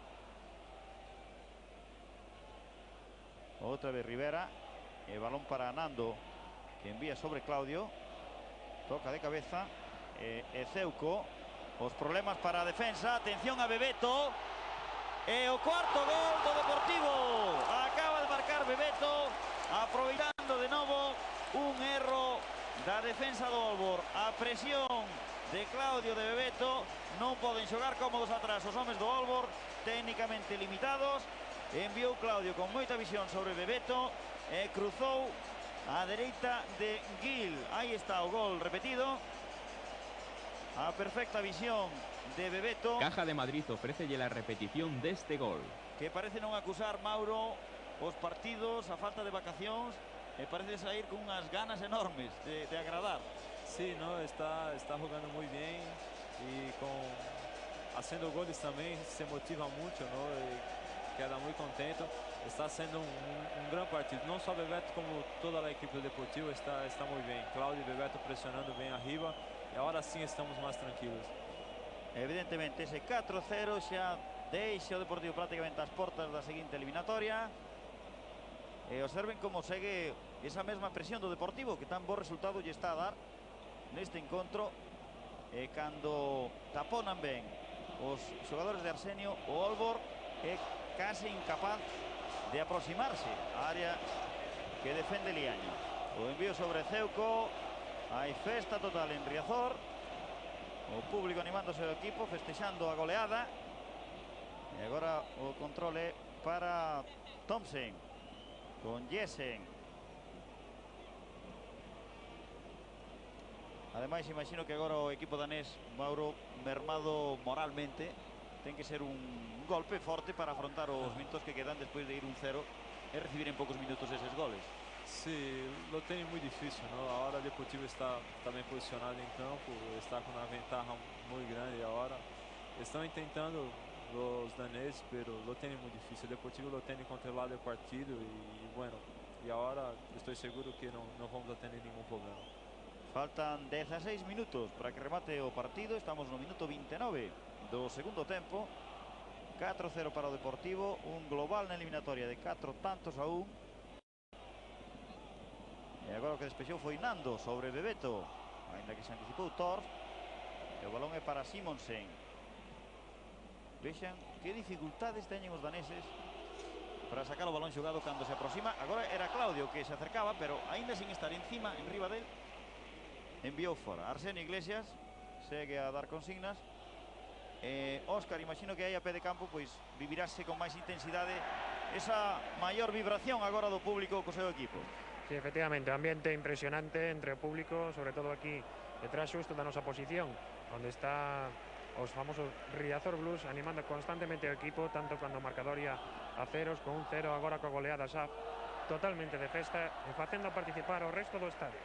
Outra vez Rivera. E balón para Nando, que envía sobre Claudio. Toca de cabeza. E Ceuco. Os problemas para a defensa. Atención a Bebeto. E o cuarto gol do Deportivo. Acaba de marcar Bebeto, aproveitando de novo un erro da defensa do Aalborg. A presión de Claudio, de Bebeto, non poden xogar cómodos atrás os homes do Aalborg, técnicamente limitados. Enviou Claudio con moita visión sobre Bebeto e cruzou a dereita de Gil. Aí está o gol repetido. A perfecta visión de Bebeto. Caja de Madrid ofrécelle la repetición deste gol. Que parece non acusar, Mauro, os partidos, a falta de vacacións, e parece sair con unhas ganas enormes de agradar. Sí, no, está jugando muy bien y haciendo goles también se motiva mucho, ¿no? Queda muy contento. Está haciendo un gran partido. No solo Bebeto, como toda la equipe deportiva está muy bien. Claudio y Bebeto presionando bien arriba y ahora sí estamos más tranquilos. Evidentemente ese 4-0 xa deixa o Deportivo prácticamente ás portas da seguinte eliminatoria. E observen como segue esa mesma presión do Deportivo, que tan bo resultado lle está a dar neste encontro. E cando taponan ben os xogadores de Arsenio, o Aalborg é case incapaz de aproximarse á área que defende Liaño. O envío sobre Ceuco. Hai festa total en Riazor. O público animándose ao equipo, festexando a goleada. E agora o controle para Thompson con Jessen. Ademais, imagino que agora o equipo danés, Mauro, mermado moralmente, ten que ser un golpe forte para afrontar os minutos que quedan despois de ir 1-0 e recibir en poucos minutos eses goles. Sí, lo tiene muy difícil, ¿no? Ahora el Deportivo está bien posicionado en campo, está con una ventaja muy grande ahora. Están intentando los daneses, pero lo tiene muy difícil. El Deportivo lo tiene controlado el partido y bueno, y ahora estoy seguro que no vamos a tener ningún problema. Faltan 16 minutos para que remate o partido. Estamos no minuto 29 do segundo tempo. 4-0 para o Deportivo, un global na eliminatoria de 4-1. E agora o que despexou foi Nando sobre Bebeto, ainda que se anticipou Torf. E o balón é para Simonsen. Vexan que dificultades teñen os daneses para sacar o balón xogado cando se aproxima. Agora era Claudio que se acercaba, pero aínda sin estar encima, en riba del, enviou fora. Arsenio Iglesias segue a dar consignas. Óscar, imagino que aí a pé de campo pois vivirase con máis intensidade esa maior vibración agora do público co seu equipo. Sí, efectivamente, ambiente impresionante entre o público, sobre todo aquí detrás xusto da nosa posición, onde está os famosos Riazor Blues animando constantemente o equipo, tanto cando o marcador ia a ceros, con 1-0, agora coa goleada xa totalmente de festa e facendo participar o resto do estadio.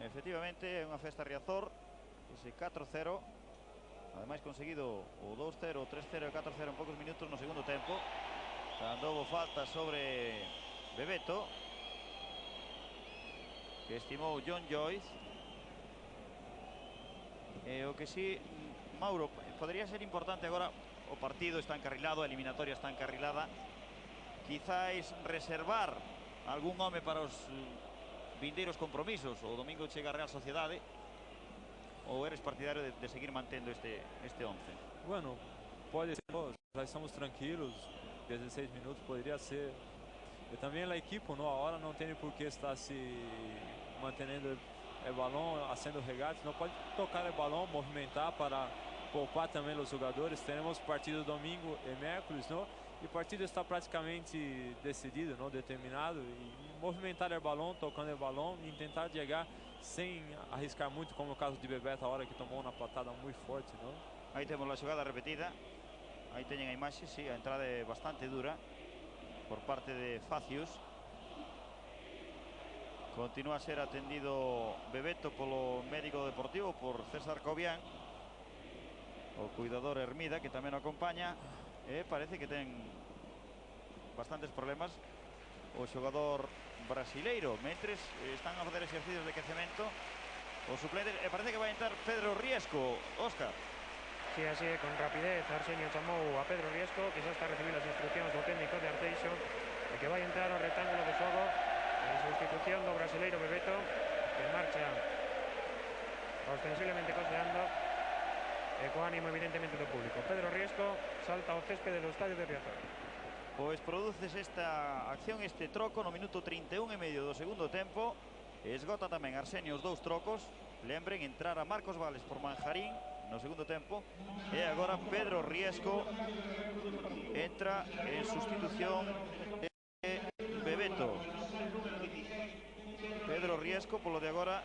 Efectivamente, é unha festa Riazor, ese 4-0, ademais conseguido o 2-0, o 3-0 e 4-0 en poucos minutos no segundo tempo, cando houve falta sobre Bebeto, que estimou John Joyce. O que sí, Mauro, podría ser importante agora, o partido está encarrilado, a eliminatoria está encarrilada, quizáis reservar algún home para os vindeiros compromisos. O domingo chega a Real Sociedade, ou eres partidario de seguir mantendo este 11? Bueno, pode ser, já estamos tranquilos, 16 minutos poderia ser. E também a equipe, não, agora não tem por que estar se mantendo o balão, fazendo regates, não pode tocar o balão, movimentar para poupar também os jogadores. Teremos partido domingo e miércoles, não? E o partido está praticamente decidido, não, determinado, e movimentar o balão, tocando o balão e tentar chegar sem arriscar muito, como no caso de Bebeto, a hora que tomou uma patada muito forte, não? Aí temos a jogada repetida, aí teñen a imaxe, sí, a entrada é bastante dura por parte de Facius. Continúa a ser atendido Bebeto polo médico deportivo, por César Cobian, o cuidador Hermida, que tamén o acompaña, e parece que ten bastantes problemas o xogador brasileiro. Mentres están a fazer exercicios de quecemento o suplente, e parece que vai entrar Pedro Riesco. Óscar. Sí, así, con rapidez, Arsenio chamou a Pedro Riesco, que xa está a recibir as instruccións do técnico de Arteixo, e que vai entrar ao rectángulo de xogo en sustitución do brasileiro Bebeto, que marcha ostensiblemente coxeando e co ánimo evidentemente do público. Pedro Riesco salta ao céspede do estadio de Riazor. Pois produces esta acción, este troco no minuto 31 e medio do segundo tempo. Esgota tamén Arsenio os dous trocos. Lembren, entrar a Marcos Vales por Manjarín no segundo tempo. E agora Pedro Riesco entra en sustitución de Bebeto. Pedro Riesco, polo de agora,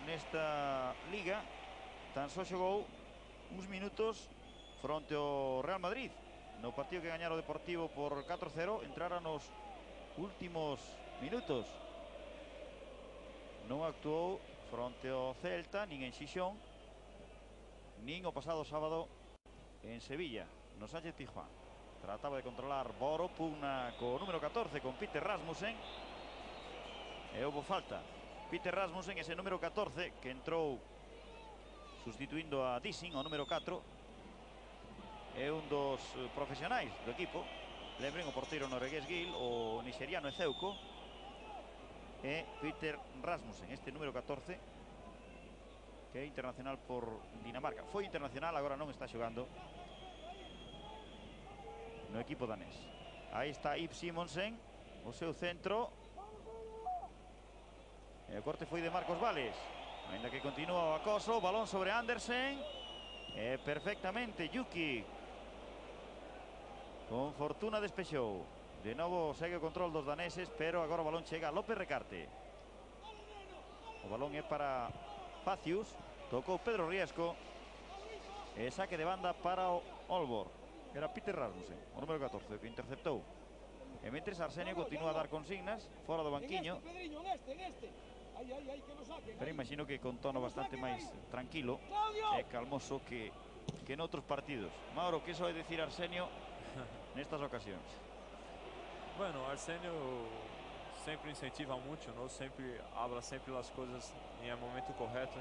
nesta liga, tan só xogou uns minutos fronte ao Real Madrid. No partido que gañara o Deportivo por 4-0, entrara nos últimos minutos. Non actuou fronte ao Celta, nin en Xixón, nin o pasado sábado en Sevilla, no Sánchez Pizjuán. Trataba de controlar Boro, pugna co número 14 con Peter Rasmussen. E houve falta. Peter Rasmussen, ese número 14, que entrou sustituindo a Dissing, o número 4. É un dos profesionais do equipo. Lembren, o porteiro noruegués Gil, o nixeriano Ezeuco e Peter Rasmussen, este número 14, que é internacional por Dinamarca. Foi internacional, agora non está xogando no equipo danés. Aí está Yves Simonsen, o seu centro. E o corte foi de Marcos Vales, ainda que continúa o acoso. Balón sobre Andersen e perfectamente Yuki con fortuna despexou. De novo segue o control dos daneses, pero agora o balón chega a López Recarte. O balón é para Facius, tocou Pedro Riesco e saque de banda para o Aalborg. Era Peter Rasmussen, o número 14, que interceptou. E mentres Arsenio continúa a dar consignas fora do banquiño, pero imagino que con tono bastante máis tranquilo e calmoso que noutros partidos. Mauro, que soe decir Arsenio nestas ocasións? Bueno, Arsenio sempre incentiva muito, ¿no? Sempre habla sempre as coisas em momento correto,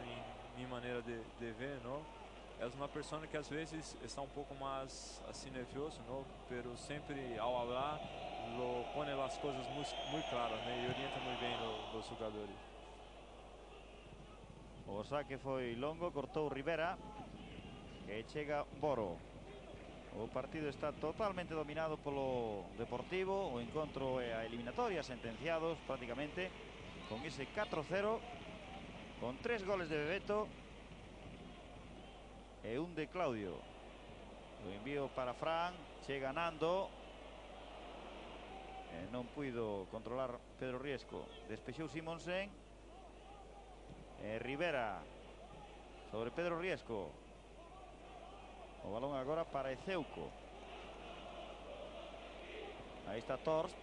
em maneira de ver, ¿no? É uma pessoa que às vezes está um pouco mais assim nervioso, ¿no? Pero sempre ao falar, lo pone as coisas muito claras, né? E orienta muito bem os jogadores. O saque foi longo, cortou Rivera, que chega Boro. O partido está totalmente dominado polo Deportivo. O encontro é a eliminatoria, sentenciados prácticamente con ese 4-0, con 3 goles de Bebeto e un de Claudio. O envío para Fran, chega Nando e non puido controlar Pedro Riesco. Despexou Simonsen e Rivera sobre Pedro Riesco. O balón agora para Ezeuco. Aí está Torst.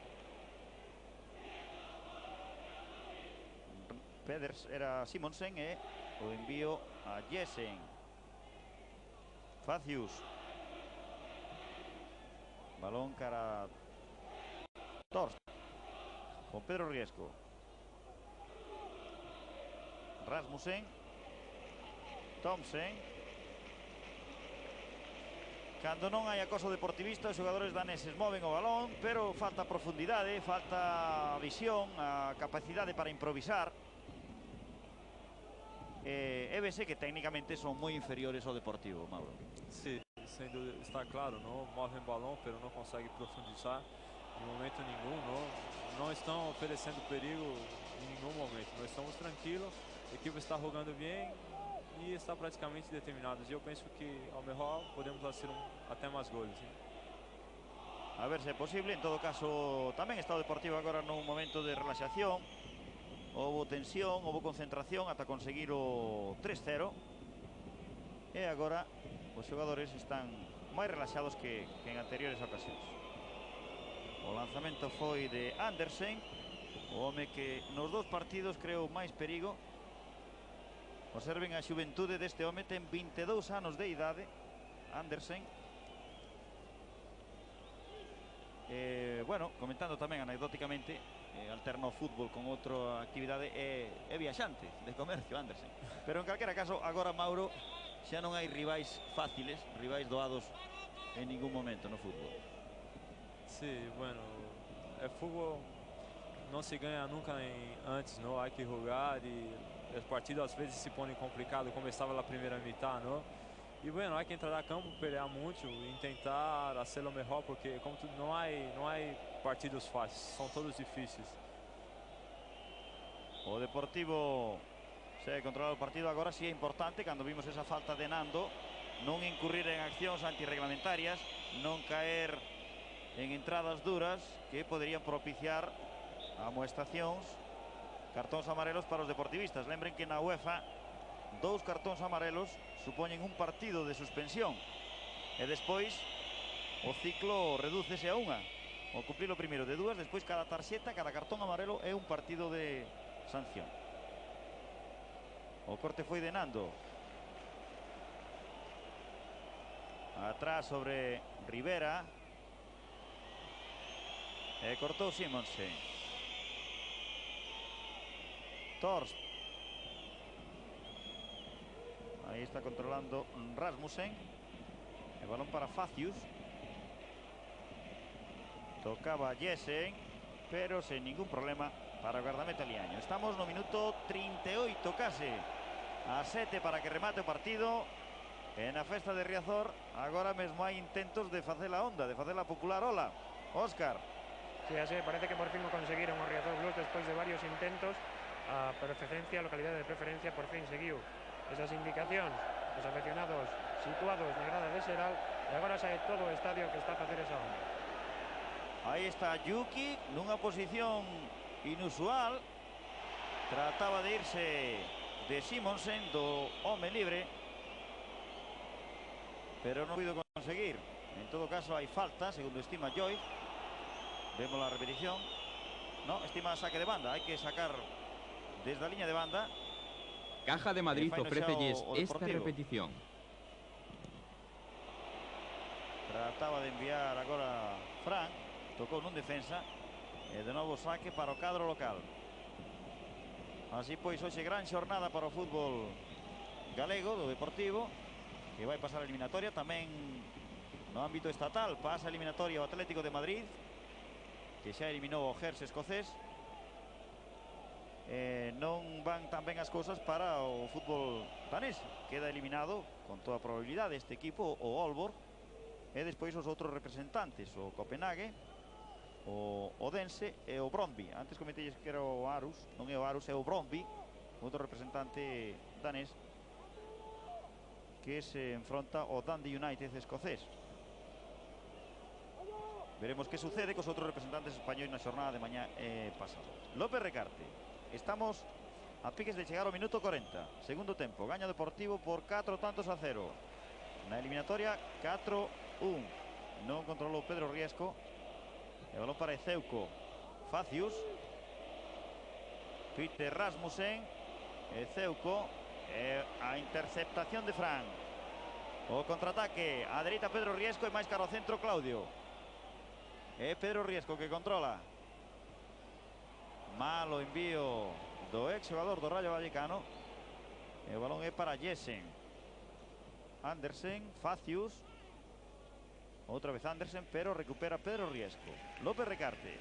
Peders era Simonsen e o envío a Jessen. Facius. Balón cara Torst con Pedro Riesco. Rasmussen. Thomsen. Cando non hai acoso deportivista, os xogadores daneses moven o balón, pero falta profundidade, falta visión, a capacidade para improvisar. E vese que técnicamente son moi inferiores ao Deportivo, Mauro. Sim, sem dúvida, está claro, não movem balão, pero não conseguem profundizar em momento nenhum, não estão oferecendo perigo em nenhum momento. Nós estamos tranquilos, a equipe está jogando bem e está praticamente determinados. E eu penso que ao melhor podemos fazer até mais goles. Hein? A ver se é posible. En todo caso, tamén está o Deportivo agora nun momento de relaxación. Houve tensión, houve concentración ata conseguir o 3-0. E agora os xogadores están máis relaxados que en anteriores ocasións. O lanzamento foi de Andersen, o home que nos dous partidos creou máis perigo. Observen a xuventude deste home, ten 22 anos de idade, Andersen. Bueno, comentando tamén anecdóticamente, alterna o fútbol con outra actividade, é viaxante de comercio Andersen. Pero en calquera caso, agora Mauro, xa non hai rivais fáciles, rivais doados en ningún momento no fútbol. Sí, bueno, fútbol não se ganha nunca antes, não? Há que jogar e o partido às vezes se põe complicado, como estava na primeira metade, não? E bueno, há que entrar a campo, pelear muito e tentar fazer o melhor, porque como não há partidos fáceis, são todos difíceis. O Deportivo se controla o partido agora, sí é importante, cando vimos esa falta de Nando, non incurrir en accións antirreglamentarias, non caer en entradas duras que poderían propiciar amoestacións, cartóns amarelos para os deportivistas. Lembren que na UEFA 2 cartóns amarelos supoñen un partido de suspensión e despois o ciclo redúcese a unha. O cumplir o primeiro de 2, despois cada tarxeta, cada cartón amarelo é un partido de sanción. O corte foi de Nando. Atrás sobre Rivera. E cortou Simonsen. Torst. Aí está controlando Rasmussen. El balón para Facius. Tocaba Jessen, pero sin ningún problema para o guardameta Liaño. Estamos no minuto 38 case. A 7 para que remate o partido. E na festa de Riazor agora mesmo hai intentos de facer a onda, de facer a popular ola. Óscar. Sí, así parece que por fin o conseguiron o Riazor Blues despois de varios intentos. A preferencia, a localidade de preferencia, por fin seguiu esas indicacións dos aficionados situados na grada de Xeral e agora sae todo o estadio que está a facer esa onda. Aí está Yuki nunha posición inusual. Trataba de irse de Simonsen, do home libre, pero non puido conseguir. En todo caso hai falta, segundo estima Joy. Vemos a repetición. No, estima saque de banda, hai que sacar desde a liña de banda. Caja de Madrid ofrécelles esta repetición. Trataba de enviar agora Fran, tocou nun defensa e de novo saque para o cadro local. Así pois hoxe gran xornada para o fútbol galego do Deportivo, que vai pasar a eliminatoria. Tamén no ámbito estatal pasa a eliminatoria o Atlético de Madrid, que xa eliminou o Gers escocés. Non van tan ben as cousas para o fútbol danés. Queda eliminado con toda probabilidade este equipo, o Aalborg, e despois os outros representantes, o Copenhague, o Odense e o Brøndby. Antes comentelles que era o Aarhus, non é o Aarhus, é o Brøndby, outro representante danés, que se enfronta ao Dundee United escocés. Veremos que sucede cos outros representantes españoles na xornada de mañá pasado. López Recarte. Estamos a piques de chegar ao minuto 40. Segundo tempo, gaña Deportivo por 4 tantos a 0. Na eliminatoria 4-1. Non controlou Pedro Riesco. E balón para Ezeuco. Facius. Peter Rasmussen. Ezeuco. E a interceptación de Fran. O contraataque a dereita Pedro Riesco e máis cara ao centro Claudio. É Pedro Riesco que controla. Malo envío do ex xogador do Rayo Vallecano. E o balón é para Jessen. Andersen, Facius. Outra vez Andersen, pero recupera Pedro Riesco. López Recarte.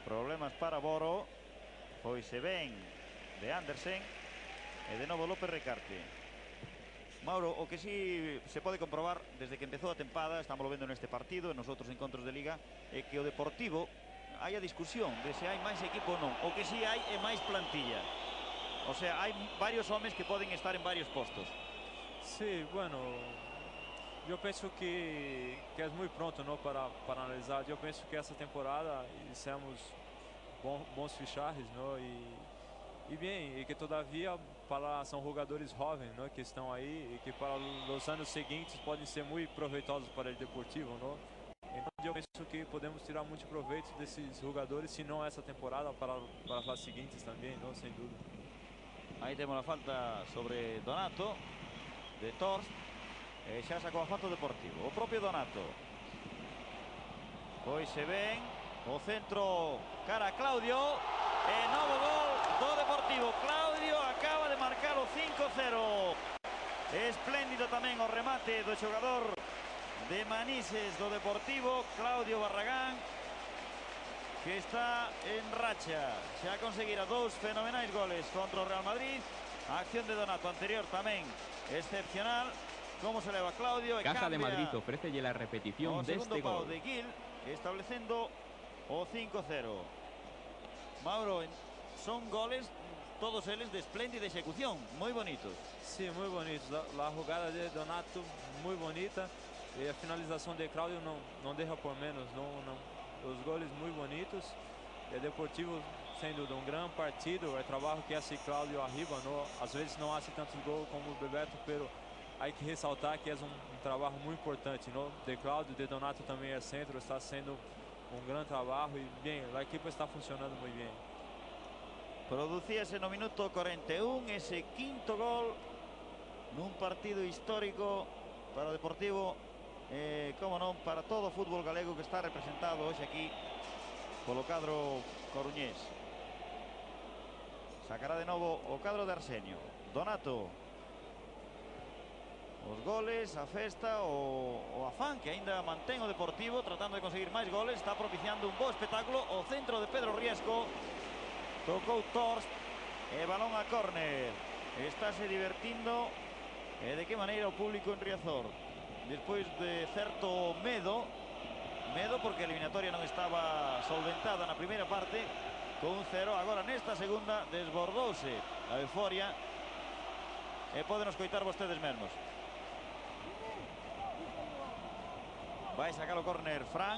Problemas para Boro. Pois se ven de Andersen. E de novo López Recarte. Mauro, o que sí se pode comprobar desde que empezou a tempada, estamos vendo neste partido, nos outros encontros de Liga, é que o Deportivo hai a discusión de se hai máis equipo ou non. O que sí hai é máis plantilla. O sea, hai varios homes que poden estar en varios postos. Sí, bueno, eu penso que é muito pronto, não, para analisar. Eu penso que essa temporada hicimos bons fichajes, não, e bem, e que todavia são jogadores jovens, não, que estão aí e que para os anos seguintes podem ser muito proveitosos para o Deportivo, não? Então eu penso que podemos tirar muito proveito desses jogadores, se não essa temporada, para as seguintes também, não, sem dúvida. Aí temos a falta sobre Donato de Torst. E xa sacou a falta o Deportivo, o propio Donato. Pois se ven o centro cara a Claudio. E novo gol do Deportivo. Claudio acaba de marcar o 5-0. Espléndido tamén o remate do xogador de Manises do Deportivo, Claudio Barragán, que está en racha. Xa conseguira 2 fenomenais goles contra o Real Madrid. A acción de Donato anterior tamén excepcional. Como se leva Claudio? Caja de Madrid ofrécelle la repetición de este gol. De Gil, establecendo o 5-0. Mauro, son goles todos eles de espléndida ejecución, muy bonitos. Sí, muy bonitos. La jugada de Donato muy bonita y la finalización de Claudio no deja por menos. Los goles muy bonitos. El Deportivo, sem dúvida, un gran partido. El trabajo que hace Claudio arriba, às vezes no hace tantos goles como Bebeto, pero hay que resaltar que es un trabajo muy importante, de Claudio, de Donato también el centro, está haciendo un gran trabajo y bien, la equipo está funcionando muy bien. Producíase no minuto 41 ese quinto gol nun partido histórico para o Deportivo, como non, para todo o fútbol galego que está representado hoxe aquí polo cadro coruñés. Sacará de novo o cadro de Arsenio. Donato. Os goles, a festa, o afán que aínda mantén o Deportivo tratando de conseguir máis goles. Está propiciando un bo espectáculo. O centro de Pedro Riesco. Tocou Torst e balón a córner. Estáse divertindo. De que maneira o público en Riazor? Despois de certo medo porque a eliminatoria non estaba solventada na primeira parte, con un 0, agora nesta segunda desbordouse a euforia e poden escoitar vostedes mesmos. Vai sacar o córner Fran.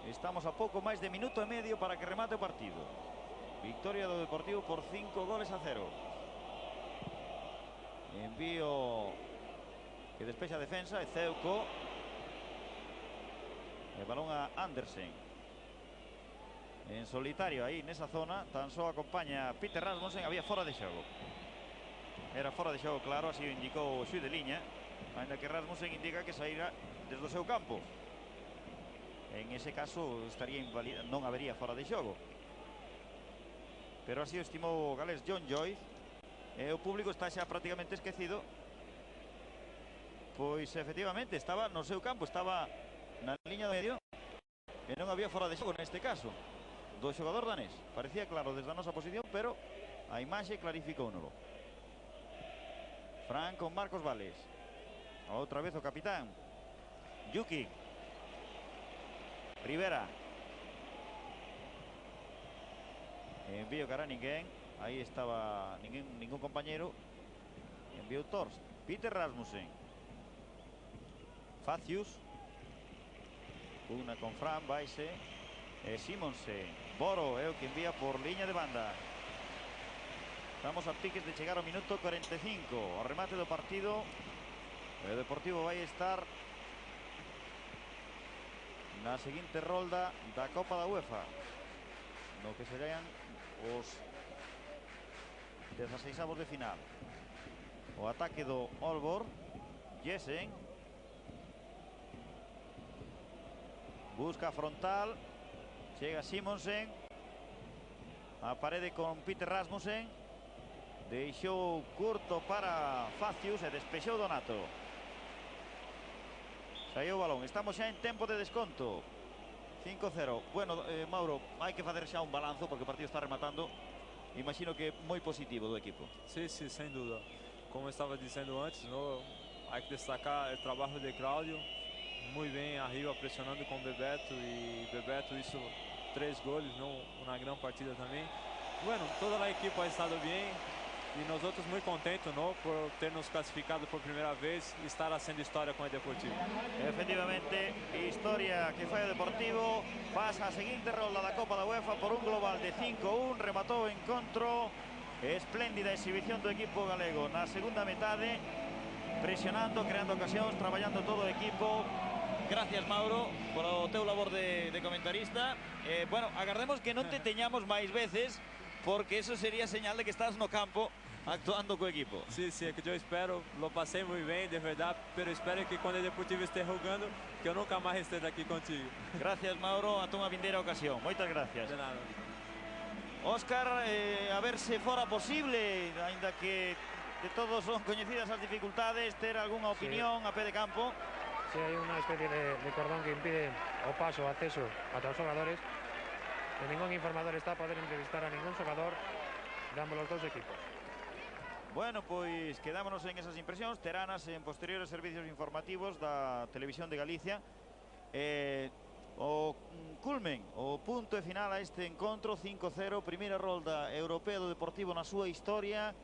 Estamos a pouco máis de minuto e medio para que remate o partido. Victoria do Deportivo por 5 goles a 0. Envío que despexa a defensa, e Ceuco. El balón a Andersen. En solitario aí nesa zona, tan só acompaña Peter Rasmussen. Había fora de xogo. Era fora de xogo, claro, así o indicou o xuiz de liña, ainda que Rasmussen indica que saíra desde o seu campo. En ese caso estaría invalida, non habería fora de xogo. Pero así o estimou o galés John Joyce. E o público está xa prácticamente esquecido, pois efectivamente estaba no seu campo, estaba na liña do medio e non había fora de xogo neste caso do xogador danés. Parecía claro desde a nosa posición, pero a imaxe clarificóuno. Fran con Marcos Vales. Outra vez o capitán Yuki. Rivera. Envío cara a ninguén. Aí estaba ningún compañero. Envío Torst. Peter Rasmussen. Facius. Una con Fran, vaise. Simonsen. Boro é o que envía por liña de banda. Estamos a piques de chegar ao minuto 45. O remate do partido. O Deportivo vai estar na seguinte rolda da Copa da UEFA, no que serían os 16avos de final. O ataque do Aalborg. Jessen busca frontal, chega Simonsen, a parede con Peter Rasmussen, deixou curto para Facius e despexou Donato. Saiu o balón, estamos xa en tempo de desconto. 5-0. Bueno, Mauro, hai que facer xa un balanzo porque o partido está rematando. Imagino que moi positivo do equipo. Sí, sí, sem dúvida. Como estava dizendo antes, hay que destacar o trabalho de Claudio. Muy bien arriba, presionando con Bebeto, y Bebeto hizo 3 goles, una gran partida también. Bueno, toda la equipo ha estado bien y nosotros muy contentos por ternos clasificado por primera vez y estar haciendo historia con el Deportivo. Efectivamente, historia que fai o Deportivo. Pasa a seguinte rolda da Copa da UEFA por un global de 5-1, rematou o encontro. Espléndida exhibición do equipo galego na segunda metade, presionando, creando ocasións, traballando todo o equipo. Gracias, Mauro, por o teu labor de comentarista. Bueno, agardemos que non te teñamos máis veces, porque eso sería señal de que estás no campo actuando co equipo. Sí, sí, que yo espero, lo pasé muy bien, de verdad, pero espero que cuando el Deportivo esté jugando, que eu nunca máis esté aquí contigo. Gracias, Mauro, a unha vindeira ocasión. Moitas gracias. De nada. Óscar, a ver se fora posible, ainda que de todos son coñecidas as dificultades, ter algunha opinión a pé de campo. Sí, hay una especie de cordón que impide o paso o acceso a los jugadores. E ningún informador está a poder entrevistar a ningún xogador de ambos os dous equipos. Bueno, pois quedámonos en esas impresións teranas en posteriores servicios informativos da Televisión de Galicia. O culmen, o punto e final a este encontro, 5-0, primeira rolda europea do Deportivo na súa historia.